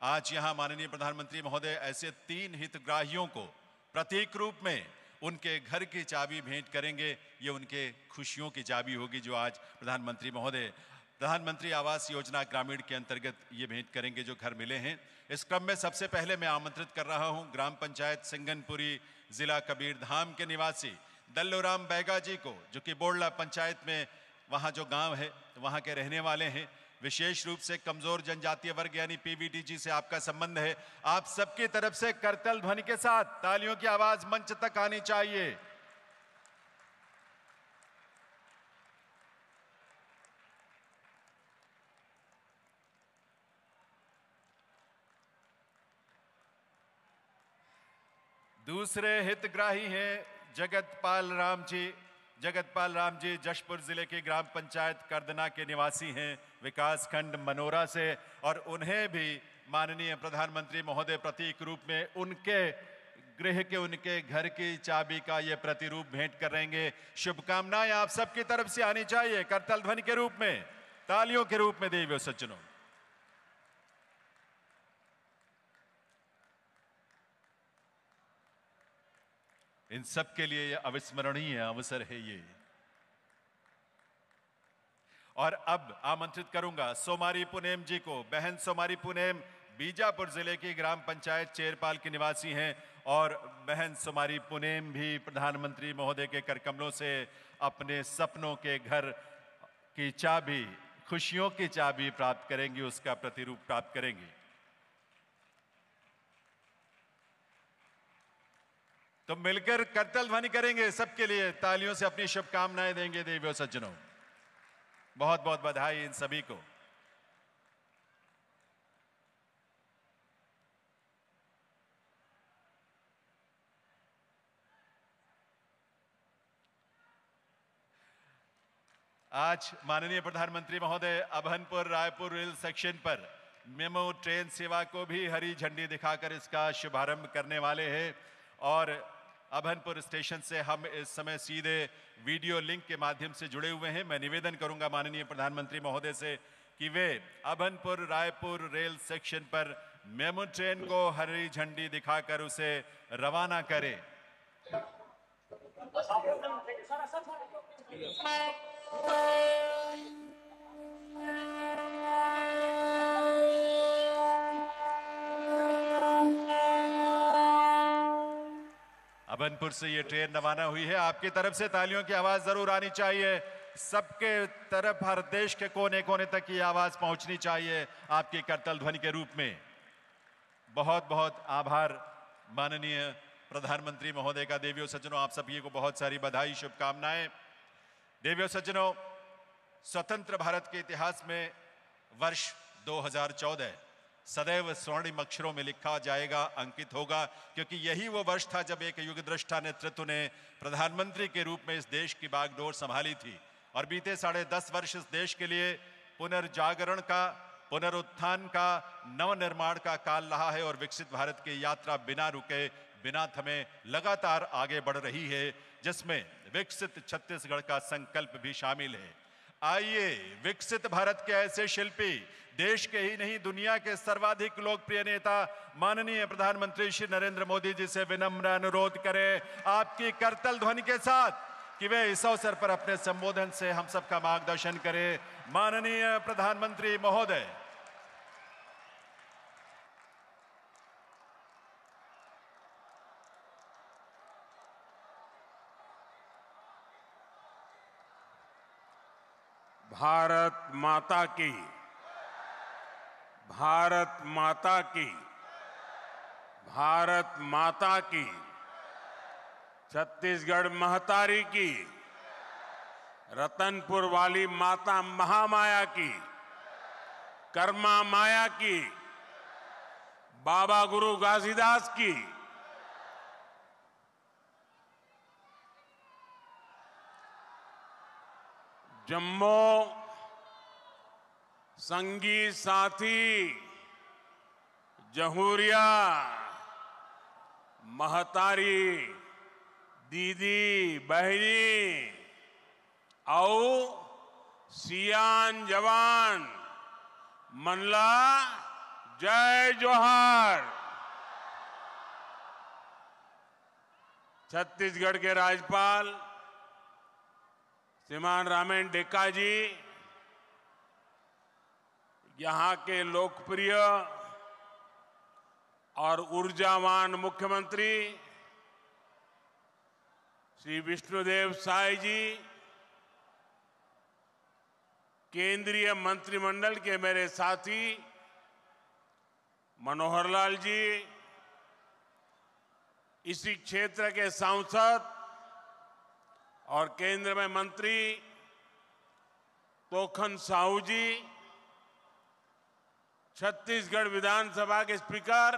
S1: आज यहाँ माननीय प्रधानमंत्री महोदय ऐसे 3 हितग्राहियों को प्रतीक रूप में उनके घर की चाबी भेंट करेंगे। ये उनके खुशियों की चाबी होगी जो आज प्रधानमंत्री महोदय प्रधानमंत्री आवास योजना ग्रामीण के अंतर्गत ये भेंट करेंगे जो घर मिले हैं। इस क्रम में सबसे पहले मैं आमंत्रित कर रहा हूं ग्राम पंचायत सिंगनपुरी, जिला कबीरधाम के निवासी दल्लूराम बैगा जी को, जो कि बोड़ला पंचायत में वहाँ जो गांव है वहाँ के रहने वाले हैं। विशेष रूप से कमजोर जनजातीय वर्ग यानी पीवीटीजी से आपका संबंध है। आप सबकी तरफ से करतल ध्वनि के साथ तालियों की आवाज मंच तक आनी चाहिए। दूसरे हितग्राही हैं जगतपाल राम जी जशपुर जिले के ग्राम पंचायत करदना के निवासी हैं, विकास खंड मनोरा से। और उन्हें भी माननीय प्रधानमंत्री महोदय प्रतीक रूप में उनके गृह के, उनके घर की चाबी का ये प्रतिरूप भेंट करेंगे। शुभकामनाएं आप सबकी तरफ से आनी चाहिए करतल ध्वनि के रूप में, तालियों के रूप में देवी और सज्जनों। इन सब के लिए यह अविस्मरणीय अवसर है ये। और अब आमंत्रित करूंगा सोमारी पुनेम जी को। बहन सोमारी पुनेम बीजापुर जिले की ग्राम पंचायत चेरपाल की निवासी हैं और बहन सोमारी पुनेम भी प्रधानमंत्री महोदय के करकमलों से अपने सपनों के घर की चाबी, खुशियों की चाबी प्राप्त करेंगी, उसका प्रतिरूप प्राप्त करेंगी। तो मिलकर करतल ध्वनि करेंगे, सबके लिए तालियों से अपनी शुभकामनाएं देंगे देवी और सज्जनों। बहुत बहुत बधाई इन सभी को। आज माननीय प्रधानमंत्री महोदय अभनपुर रायपुर रेल सेक्शन पर मेमो ट्रेन सेवा को भी हरी झंडी दिखाकर इसका शुभारंभ करने वाले हैं। और अभनपुर स्टेशन से हम इस समय सीधे वीडियो लिंक के माध्यम से जुड़े हुए हैं। मैं निवेदन करूंगा माननीय प्रधानमंत्री महोदय से कि वे अभनपुर रायपुर रेल सेक्शन पर मेमो ट्रेन को हरी झंडी दिखाकर उसे रवाना करें। अभनपुर से ये ट्रेन रवाना हुई है। आपकी तरफ से तालियों की आवाज जरूर आनी चाहिए। सबके तरफ भारत देश के कोने कोने तक ये आवाज पहुंचनी चाहिए आपकी करतल ध्वनि के रूप में। बहुत बहुत आभार माननीय प्रधानमंत्री महोदय का। देवी और सज्जनों, आप सभी को बहुत सारी बधाई, शुभकामनाएं। देवी और सज्जनों, स्वतंत्र भारत के इतिहास में वर्ष 2014 सदैव स्वर्णिम अक्षरों में लिखा जाएगा, अंकित होगा, क्योंकि यही वो वर्ष था जब एक युगदृष्टा नेतृत्व ने प्रधानमंत्री के रूप में इस देश की बागडोर संभाली थी। और बीते 10.5 वर्ष इस देश के लिए पुनर्जागरण का, पुनरुत्थान का, नवनिर्माण का काल रहा है। और विकसित भारत की यात्रा बिना रुके, बिना थमे लगातार आगे बढ़ रही है, जिसमें विकसित छत्तीसगढ़ का संकल्प भी शामिल है। आइए विकसित भारत के ऐसे शिल्पी, देश के ही नहीं दुनिया के सर्वाधिक लोकप्रिय नेता माननीय प्रधानमंत्री श्री नरेंद्र मोदी जी से विनम्र अनुरोध करें आपकी करतल ध्वनि के साथ कि वे इस अवसर पर अपने संबोधन से हम सबका मार्गदर्शन करें। माननीय प्रधानमंत्री महोदय।
S5: भारत माता की, भारत माता की, भारत माता की, छत्तीसगढ़ महतारी की, रतनपुर वाली माता महामाया की, कर्मा माया की, बाबा गुरु घासीदास की, जम्मू संगी साथी जहूरिया महतारी दीदी बहनी आओ सियान जवान मनला जय जोहार। छत्तीसगढ़ के राज्यपाल श्रीमान रामेन डेका जी, यहां के लोकप्रिय और ऊर्जावान मुख्यमंत्री श्री विष्णुदेव साय जी, केंद्रीय मंत्रिमंडल के मेरे साथी मनोहर लाल जी, इसी क्षेत्र के सांसद और केंद्र में मंत्री तोखन साहू जी, छत्तीसगढ़ विधानसभा के स्पीकर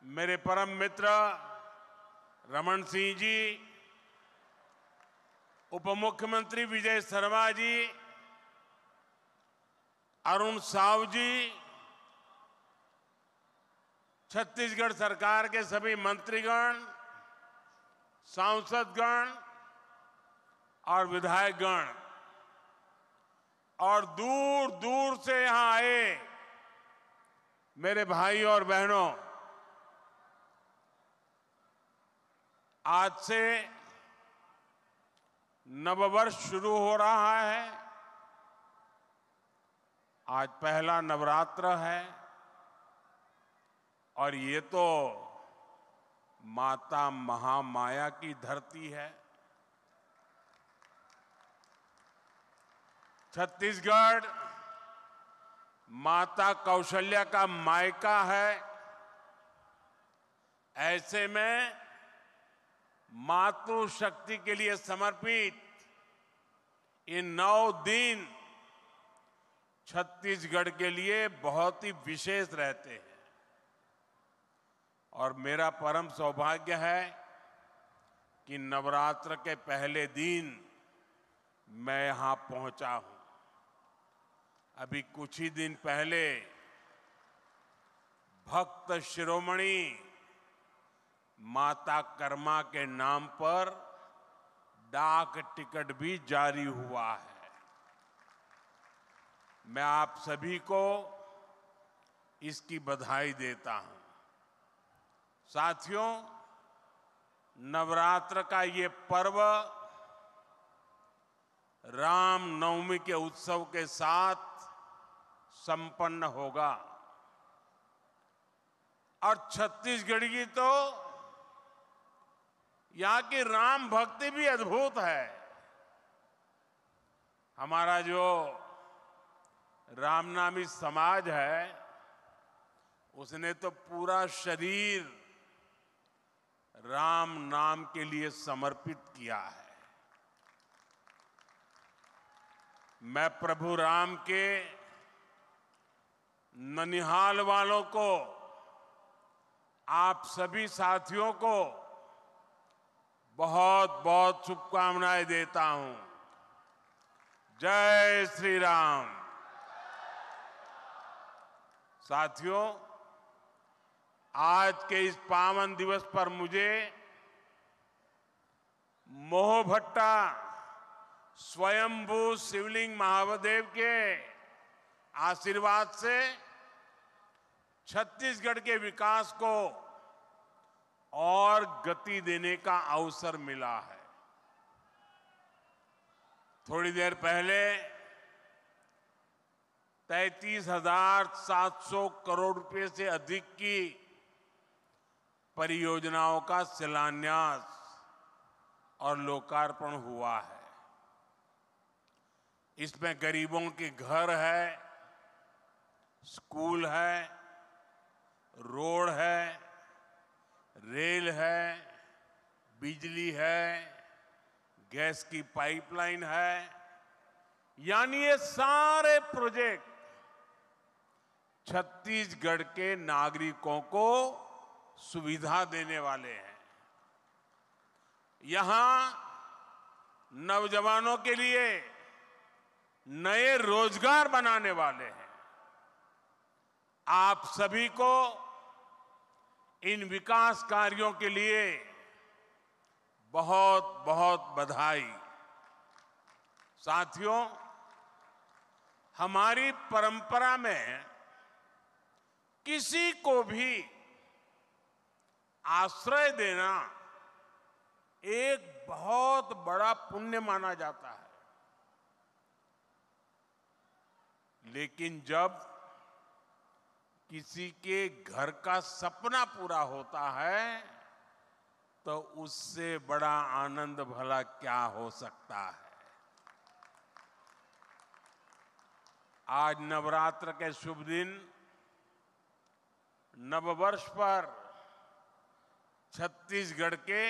S5: मेरे परम मित्र रमन सिंह जी, उप मुख्यमंत्री विजय शर्मा जी, अरुण साव जी, छत्तीसगढ़ सरकार के सभी मंत्रीगण, सांसदगण और विधायकगण और दूर दूर से यहां आए मेरे भाई और बहनों, आज से नववर्ष शुरू हो रहा है। आज पहला नवरात्र है और ये तो माता महामाया की धरती है। छत्तीसगढ़ माता कौशल्या का मायका है। ऐसे में मातृशक्ति के लिए समर्पित ये 9 दिन छत्तीसगढ़ के लिए बहुत ही विशेष रहते हैं और मेरा परम सौभाग्य है कि नवरात्र के पहले दिन मैं यहां पहुंचा हूं। अभी कुछ ही दिन पहले भक्त शिरोमणि माता कर्मा के नाम पर डाक टिकट भी जारी हुआ है। मैं आप सभी को इसकी बधाई देता हूं। साथियों, नवरात्र का ये पर्व राम नवमी के उत्सव के साथ संपन्न होगा और छत्तीसगढ़ की तो यहां की राम भक्ति भी अद्भुत है। हमारा जो रामनामी समाज है उसने तो पूरा शरीर राम नाम के लिए समर्पित किया है। मैं प्रभु राम के ननिहाल वालों को, आप सभी साथियों को बहुत बहुत शुभकामनाएं देता हूं। जय श्री राम। साथियों, आज के इस पावन दिवस पर मुझे मोहभट्टा स्वयंभू शिवलिंग महादेव के आशीर्वाद से छत्तीसगढ़ के विकास को और गति देने का अवसर मिला है। थोड़ी देर पहले 33,700 करोड़ रुपए से अधिक की परियोजनाओं का शिलान्यास और लोकार्पण हुआ है। इसमें गरीबों के घर है, स्कूल है, रोड है, रेल है, बिजली है, गैस की पाइपलाइन है, यानी ये सारे प्रोजेक्ट छत्तीसगढ़ के नागरिकों को सुविधा देने वाले हैं। यहां नौजवानों के लिए नए रोजगार बनाने वाले हैं। आप सभी को इन विकास कार्यों के लिए बहुत बहुत बधाई। साथियों, हमारी परंपरा में किसी को भी आश्रय देना एक बहुत बड़ा पुण्य माना जाता है। लेकिन जब किसी के घर का सपना पूरा होता है तो उससे बड़ा आनंद भला क्या हो सकता है। आज नवरात्र के शुभ दिन, नववर्ष पर छत्तीसगढ़ के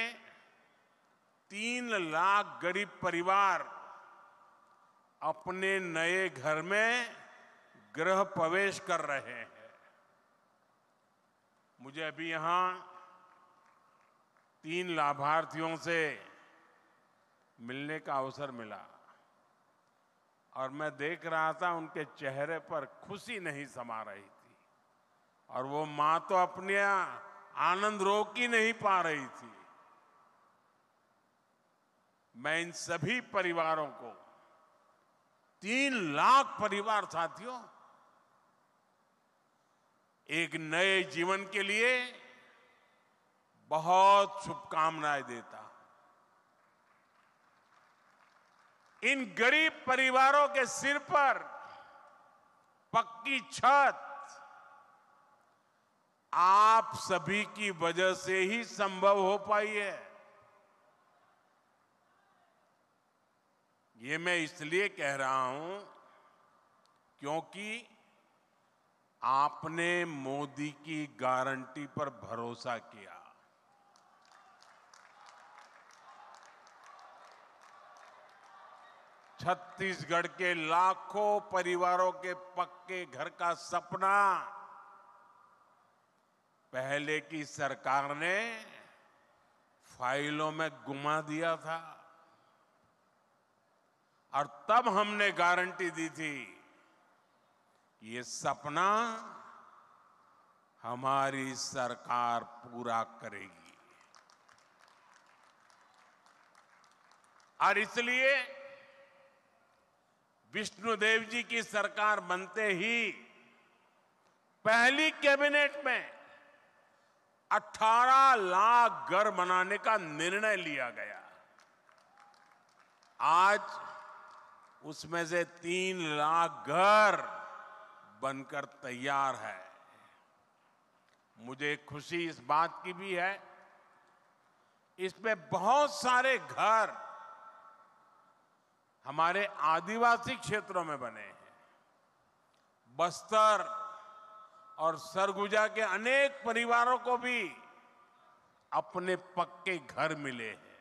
S5: 3 लाख गरीब परिवार अपने नए घर में गृह प्रवेश कर रहे हैं। मुझे अभी यहां 3 लाभार्थियों से मिलने का अवसर मिला और मैं देख रहा था उनके चेहरे पर खुशी नहीं समा रही थी और वो मां तो अपने आनंद रोक ही नहीं पा रही थी। मैं इन सभी परिवारों को, 3 लाख परिवार साथियों, एक नए जीवन के लिए बहुत शुभकामनाएं देता हूं। इन गरीब परिवारों के सिर पर पक्की छत आप सभी की वजह से ही संभव हो पाई है। ये मैं इसलिए कह रहा हूं क्योंकि आपने मोदी की गारंटी पर भरोसा किया। छत्तीसगढ़ के लाखों परिवारों के पक्के घर का सपना पहले की सरकार ने फाइलों में गुमा दिया था और तब हमने गारंटी दी थी ये सपना हमारी सरकार पूरा करेगी। और इसलिए विष्णुदेव जी की सरकार बनते ही पहली कैबिनेट में 18 लाख घर बनाने का निर्णय लिया गया। आज उसमें से 3 लाख घर बनकर तैयार है। मुझे खुशी इस बात की भी है, इसमें बहुत सारे घर हमारे आदिवासी क्षेत्रों में बने हैं। बस्तर और सरगुजा के अनेक परिवारों को भी अपने पक्के घर मिले हैं।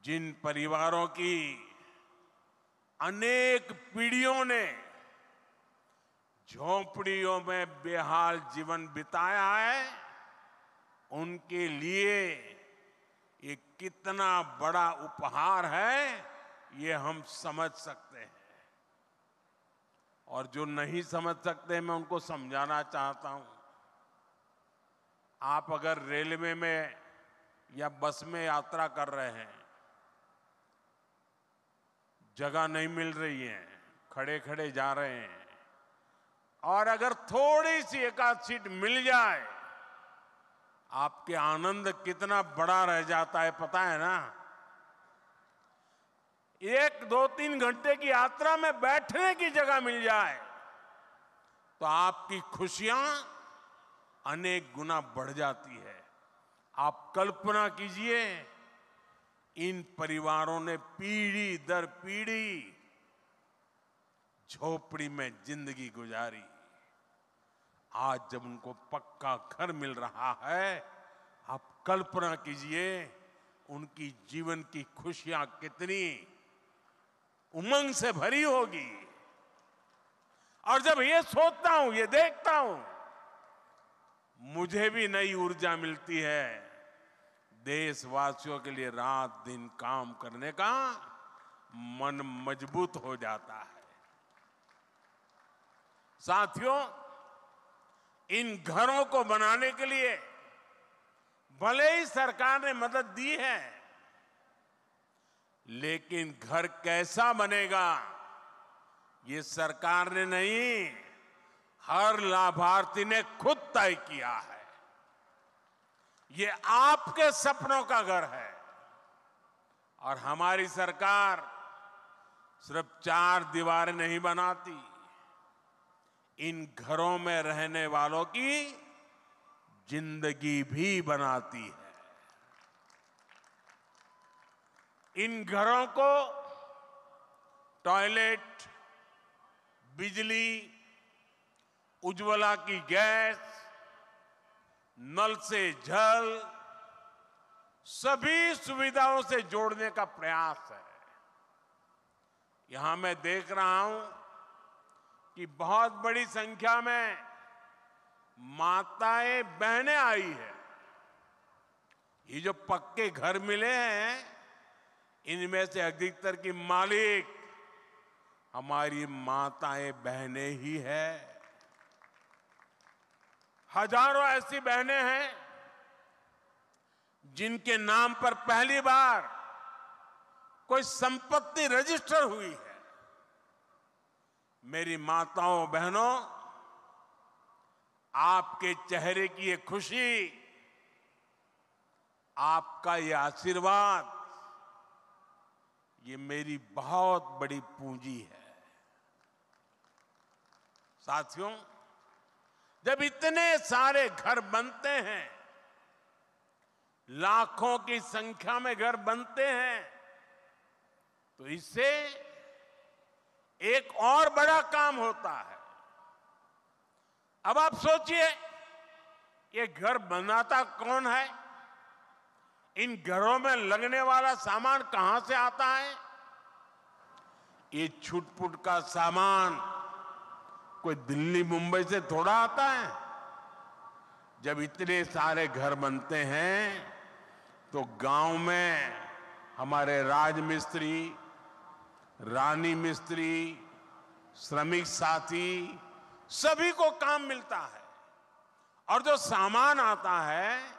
S5: जिन परिवारों की अनेक पीढ़ियों ने झोंपड़ियों में बेहाल जीवन बिताया है, उनके लिए ये कितना बड़ा उपहार है ये हम समझ सकते हैं। और जो नहीं समझ सकते मैं उनको समझाना चाहता हूं। आप अगर रेलवे में या बस में यात्रा कर रहे हैं, जगह नहीं मिल रही है, खड़े खड़े जा रहे हैं और अगर थोड़ी सी एकाध सीट मिल जाए, आपके आनंद कितना बड़ा रह जाता है पता है ना। 1, 2, 3 घंटे की यात्रा में बैठने की जगह मिल जाए तो आपकी खुशियां अनेक गुना बढ़ जाती है। आप कल्पना कीजिए, इन परिवारों ने पीढ़ी दर पीढ़ी झोपड़ी में जिंदगी गुजारी। आज जब उनको पक्का घर मिल रहा है, आप कल्पना कीजिए उनकी जीवन की खुशियां कितनी उमंग से भरी होगी। और जब ये सोचता हूं, ये देखता हूं, मुझे भी नई ऊर्जा मिलती है। देशवासियों के लिए रात दिन काम करने का मन मजबूत हो जाता है। साथियों, इन घरों को बनाने के लिए भले ही सरकार ने मदद दी है, लेकिन घर कैसा बनेगा ये सरकार ने नहीं, हर लाभार्थी ने खुद तय किया है। ये आपके सपनों का घर है और हमारी सरकार सिर्फ 4 दीवारें नहीं बनाती, इन घरों में रहने वालों की जिंदगी भी बनाती है। इन घरों को टॉयलेट, बिजली, उज्ज्वला की गैस, नल से जल, सभी सुविधाओं से जोड़ने का प्रयास है। यहां मैं देख रहा हूं कि बहुत बड़ी संख्या में माताएं बहनें आई है। ये जो पक्के घर मिले हैं, इनमें से अधिकतर की मालिक हमारी माताएं बहनें ही है। हजारों ऐसी बहनें हैं जिनके नाम पर पहली बार कोई संपत्ति रजिस्टर हुई है। मेरी माताओं बहनों, आपके चेहरे की ये खुशी, आपका ये आशीर्वाद, ये मेरी बहुत बड़ी पूंजी है। साथियों, जब इतने सारे घर बनते हैं, लाखों की संख्या में घर बनते हैं, तो इससे एक और बड़ा काम होता है। अब आप सोचिए, ये घर बनाता कौन है? इन घरों में लगने वाला सामान कहां से आता है? ये छुटपुट का सामान कोई दिल्ली मुंबई से थोड़ा आता है। जब इतने सारे घर बनते हैं तो गांव में हमारे राजमिस्त्री, रानी मिस्त्री, श्रमिक साथी, सभी को काम मिलता है। और जो सामान आता है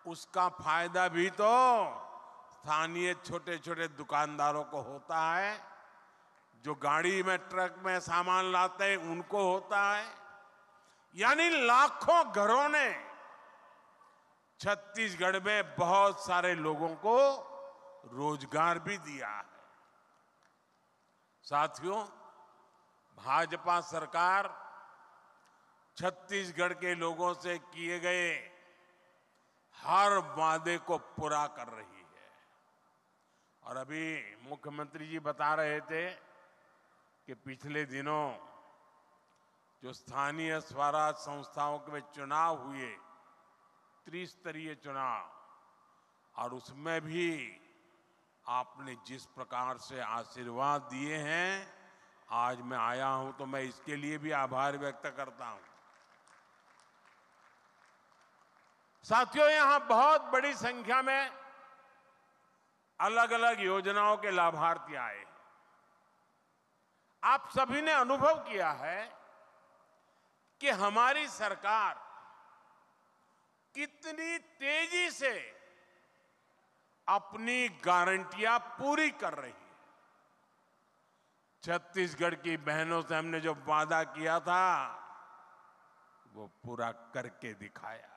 S5: उसका फायदा भी तो स्थानीय छोटे छोटे दुकानदारों को होता है, जो गाड़ी में, ट्रक में सामान लाते हैं उनको होता है। यानी लाखों घरों ने छत्तीसगढ़ में बहुत सारे लोगों को रोजगार भी दिया है। साथियों, भाजपा सरकार छत्तीसगढ़ के लोगों से किए गए हर वादे को पूरा कर रही है। और अभी मुख्यमंत्री जी बता रहे थे कि पिछले दिनों जो स्थानीय स्वराज संस्थाओं के चुनाव हुए, त्रिस्तरीय चुनाव, और उसमें भी आपने जिस प्रकार से आशीर्वाद दिए हैं, आज मैं आया हूं तो मैं इसके लिए भी आभार व्यक्त करता हूं। साथियों, यहां बहुत बड़ी संख्या में अलग अलग योजनाओं के लाभार्थी आए। आप सभी ने अनुभव किया है कि हमारी सरकार कितनी तेजी से अपनी गारंटियां पूरी कर रही है। छत्तीसगढ़ की बहनों से हमने जो वादा किया था वो पूरा करके दिखाया।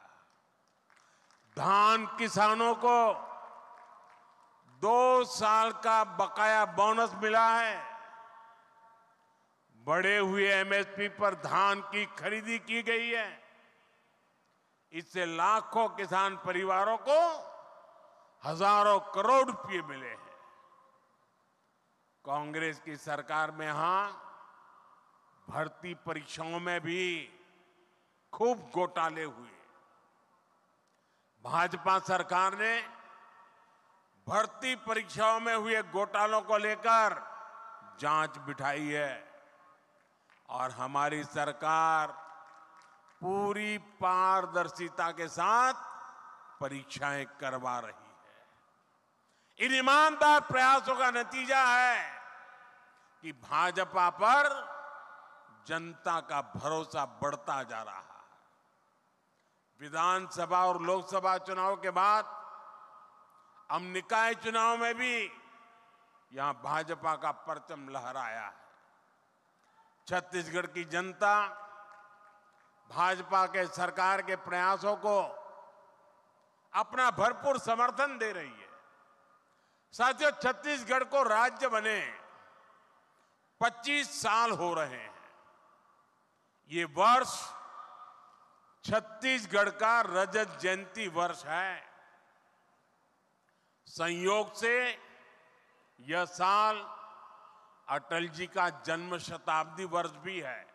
S5: धान किसानों को 2 साल का बकाया बोनस मिला है। बढ़े हुए एमएसपी पर धान की खरीदी की गई है। इससे लाखों किसान परिवारों को हजारों करोड़ रुपए मिले हैं। कांग्रेस की सरकार में यहां भर्ती परीक्षाओं में भी खूब घोटाले हुए। भाजपा सरकार ने भर्ती परीक्षाओं में हुए घोटालों को लेकर जांच बिठाई है और हमारी सरकार पूरी पारदर्शिता के साथ परीक्षाएं करवा रही है। इन ईमानदार प्रयासों का नतीजा है कि भाजपा पर जनता का भरोसा बढ़ता जा रहा है। विधानसभा और लोकसभा चुनाव के बाद अब निकाय चुनाव में भी यहां भाजपा का परचम लहराया है। छत्तीसगढ़ की जनता भाजपा के सरकार के प्रयासों को अपना भरपूर समर्थन दे रही है। साथियों, छत्तीसगढ़ को राज्य बने 25 साल हो रहे हैं। ये वर्ष छत्तीसगढ़ का रजत जयंती वर्ष है। संयोग से यह साल अटल जी का जन्म शताब्दी वर्ष भी है।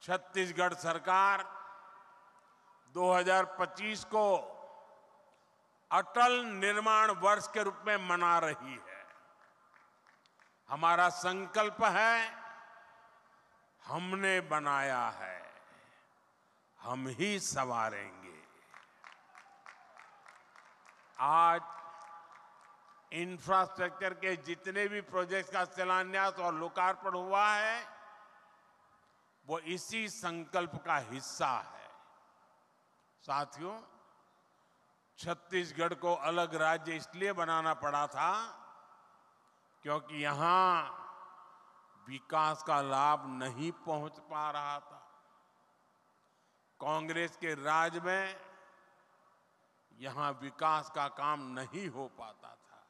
S5: छत्तीसगढ़ सरकार 2025 को अटल निर्माण वर्ष के रूप में मना रही है। हमारा संकल्प है, हमने बनाया है, हम ही संवारेंगे। आज इंफ्रास्ट्रक्चर के जितने भी प्रोजेक्ट्स का शिलान्यास और लोकार्पण हुआ है, वो इसी संकल्प का हिस्सा है। साथियों, छत्तीसगढ़ को अलग राज्य इसलिए बनाना पड़ा था क्योंकि यहां विकास का लाभ नहीं पहुंच पा रहा था। कांग्रेस के राज में यहां विकास का काम नहीं हो पाता था,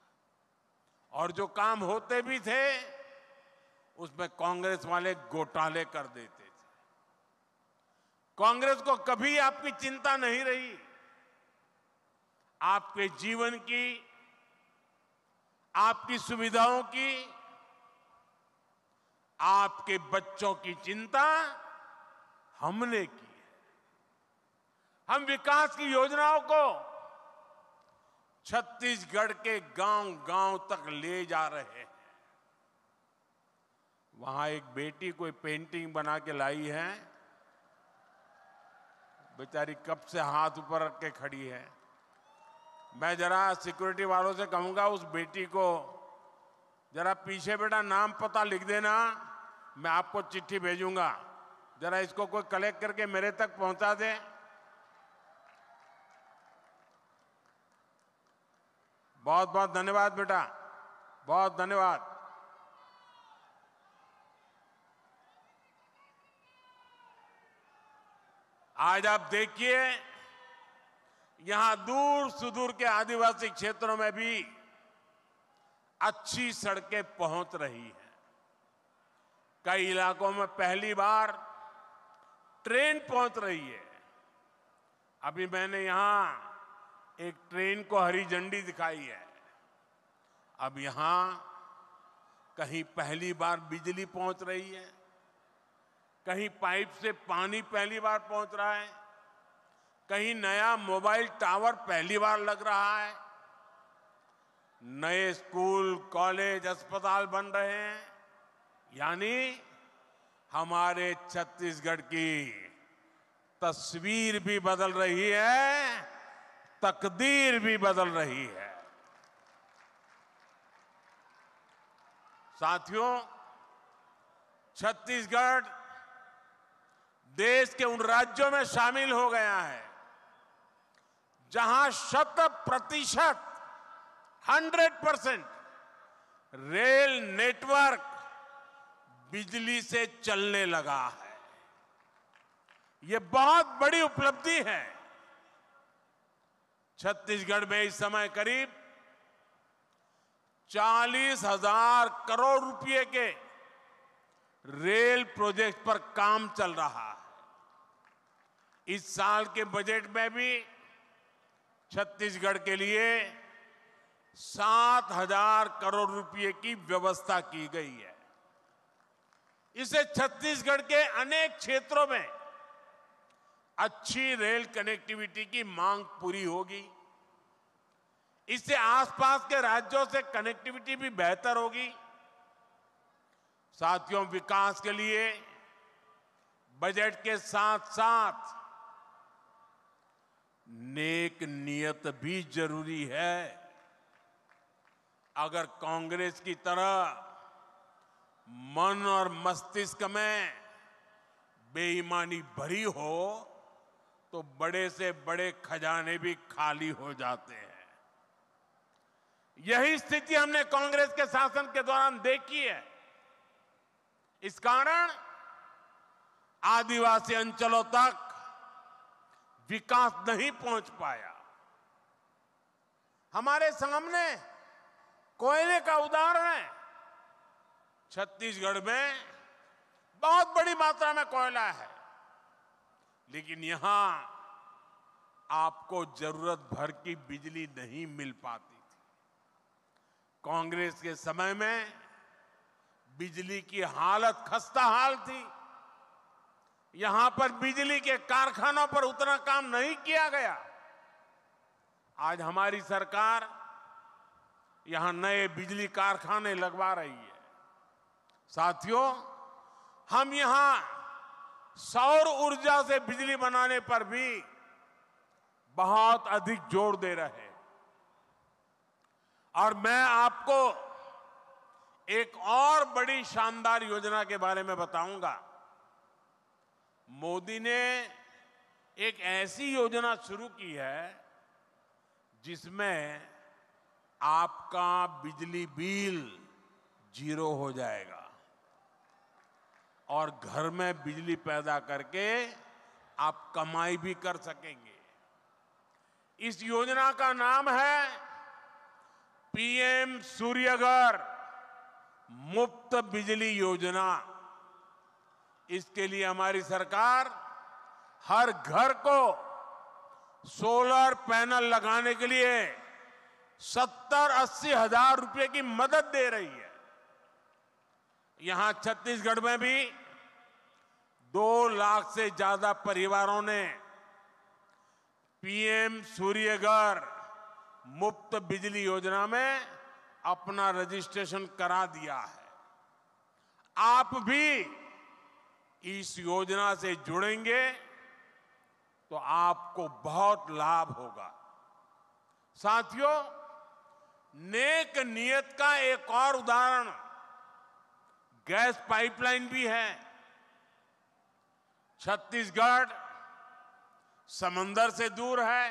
S5: और जो काम होते भी थे उसमें कांग्रेस वाले घोटाले कर देते थे। कांग्रेस को कभी आपकी चिंता नहीं रही। आपके जीवन की, आपकी सुविधाओं की, आपके बच्चों की चिंता हमने की है। हम विकास की योजनाओं को छत्तीसगढ़ के गांव-गांव तक ले जा रहे हैं। वहां एक बेटी कोई पेंटिंग बना के लाई है, बेचारी कब से हाथ ऊपर रख के खड़ी है। मैं जरा सिक्योरिटी वालों से कहूंगा उस बेटी को जरा पीछे बेटा नाम पता लिख देना, मैं आपको चिट्ठी भेजूंगा, जरा इसको कोई कलेक्ट करके मेरे तक पहुंचा दे। बहुत बहुत धन्यवाद बेटा, बहुत धन्यवाद। आज आप देखिए, यहां दूर सुदूर के आदिवासी क्षेत्रों में भी अच्छी सड़कें पहुंच रही हैं। कई इलाकों में पहली बार ट्रेन पहुंच रही है। अभी मैंने यहां एक ट्रेन को हरी झंडी दिखाई है। अब यहां कहीं पहली बार बिजली पहुंच रही है, कहीं पाइप से पानी पहली बार पहुंच रहा है, कहीं नया मोबाइल टावर पहली बार लग रहा है, नए स्कूल, कॉलेज, अस्पताल बन रहे हैं। यानी हमारे छत्तीसगढ़ की तस्वीर भी बदल रही है, तकदीर भी बदल रही है। साथियों, छत्तीसगढ़ देश के उन राज्यों में शामिल हो गया है जहां 100% 100% रेल नेटवर्क बिजली से चलने लगा है। ये बहुत बड़ी उपलब्धि है। छत्तीसगढ़ में इस समय करीब 40,000 करोड़ रुपए के रेल प्रोजेक्ट पर काम चल रहा है। इस साल के बजट में भी छत्तीसगढ़ के लिए 7,000 करोड़ रुपए की व्यवस्था की गई है। इससे छत्तीसगढ़ के अनेक क्षेत्रों में अच्छी रेल कनेक्टिविटी की मांग पूरी होगी। इससे आसपास के राज्यों से कनेक्टिविटी भी बेहतर होगी। साथियों, विकास के लिए बजट के साथ साथ नेक नियत भी जरूरी है। अगर कांग्रेस की तरह मन और मस्तिष्क में बेईमानी भरी हो तो बड़े से बड़े खजाने भी खाली हो जाते हैं। यही स्थिति हमने कांग्रेस के शासन के दौरान देखी है। इस कारण आदिवासी अंचलों तक विकास नहीं पहुंच पाया। हमारे सामने कोयले का उदाहरण है। छत्तीसगढ़ में बहुत बड़ी मात्रा में कोयला है, लेकिन यहां आपको जरूरत भर की बिजली नहीं मिल पाती थी। कांग्रेस के समय में बिजली की हालत खस्ता हाल थी। यहां पर बिजली के कारखानों पर उतना काम नहीं किया गया। आज हमारी सरकार यहां नए बिजली कारखाने लगवा रही है। साथियों, हम यहां सौर ऊर्जा से बिजली बनाने पर भी बहुत अधिक जोर दे रहे हैं। और मैं आपको एक और बड़ी शानदार योजना के बारे में बताऊंगा। मोदी ने एक ऐसी योजना शुरू की है जिसमें आपका बिजली बिल 0 हो जाएगा और घर में बिजली पैदा करके आप कमाई भी कर सकेंगे। इस योजना का नाम है पीएम सूर्यघर मुफ्त बिजली योजना। इसके लिए हमारी सरकार हर घर को सोलर पैनल लगाने के लिए 70-80 हजार रुपए की मदद दे रही है। यहां छत्तीसगढ़ में भी 2 लाख से ज्यादा परिवारों ने पीएम सूर्यघर मुफ्त बिजली योजना में अपना रजिस्ट्रेशन करा दिया है। आप भी इस योजना से जुड़ेंगे तो आपको बहुत लाभ होगा। साथियों, नेक नियत का एक और उदाहरण गैस पाइपलाइन भी है। छत्तीसगढ़ समंदर से दूर है,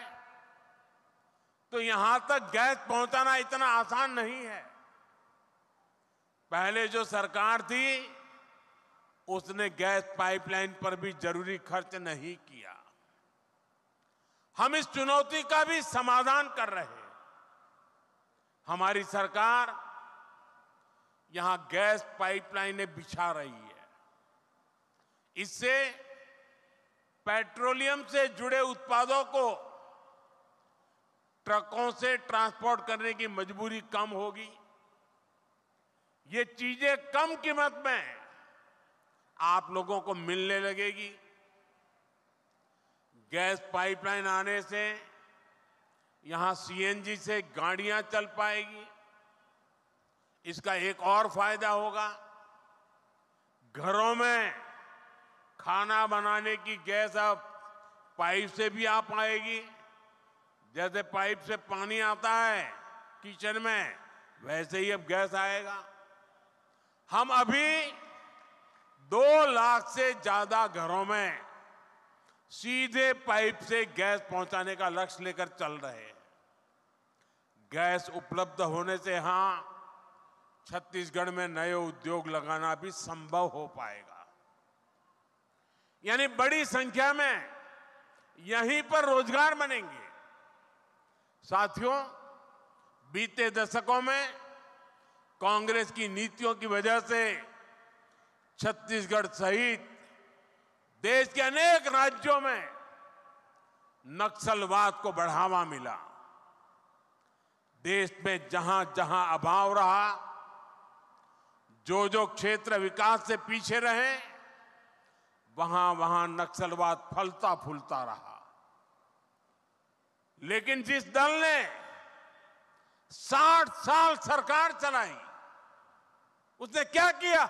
S5: तो यहां तक गैस पहुंचाना इतना आसान नहीं है। पहले जो सरकार थी उसने गैस पाइपलाइन पर भी जरूरी खर्च नहीं किया। हम इस चुनौती का भी समाधान कर रहे हैं। हमारी सरकार यहां गैस पाइपलाइनें बिछा रही है। इससे पेट्रोलियम से जुड़े उत्पादों को ट्रकों से ट्रांसपोर्ट करने की मजबूरी कम होगी। ये चीजें कम कीमत में आप लोगों को मिलने लगेगी। गैस पाइपलाइन आने से यहां सीएनजी से गाड़ियां चल पाएगी। इसका एक और फायदा होगा, घरों में खाना बनाने की गैस अब पाइप से भी आ पाएगी। जैसे पाइप से पानी आता है किचन में, वैसे ही अब गैस आएगा। हम अभी 2 लाख से ज्यादा घरों में सीधे पाइप से गैस पहुंचाने का लक्ष्य लेकर चल रहे हैं। गैस उपलब्ध होने से यहां छत्तीसगढ़ में नए उद्योग लगाना भी संभव हो पाएगा। यानी बड़ी संख्या में यहीं पर रोजगार बनेंगे। साथियों, बीते दशकों में कांग्रेस की नीतियों की वजह से छत्तीसगढ़ सहित देश के अनेक राज्यों में नक्सलवाद को बढ़ावा मिला। देश में जहां जहां अभाव रहा, जो क्षेत्र विकास से पीछे रहे, वहां वहां नक्सलवाद फलता फूलता रहा। लेकिन जिस दल ने 60 साल सरकार चलाई, उसने क्या किया?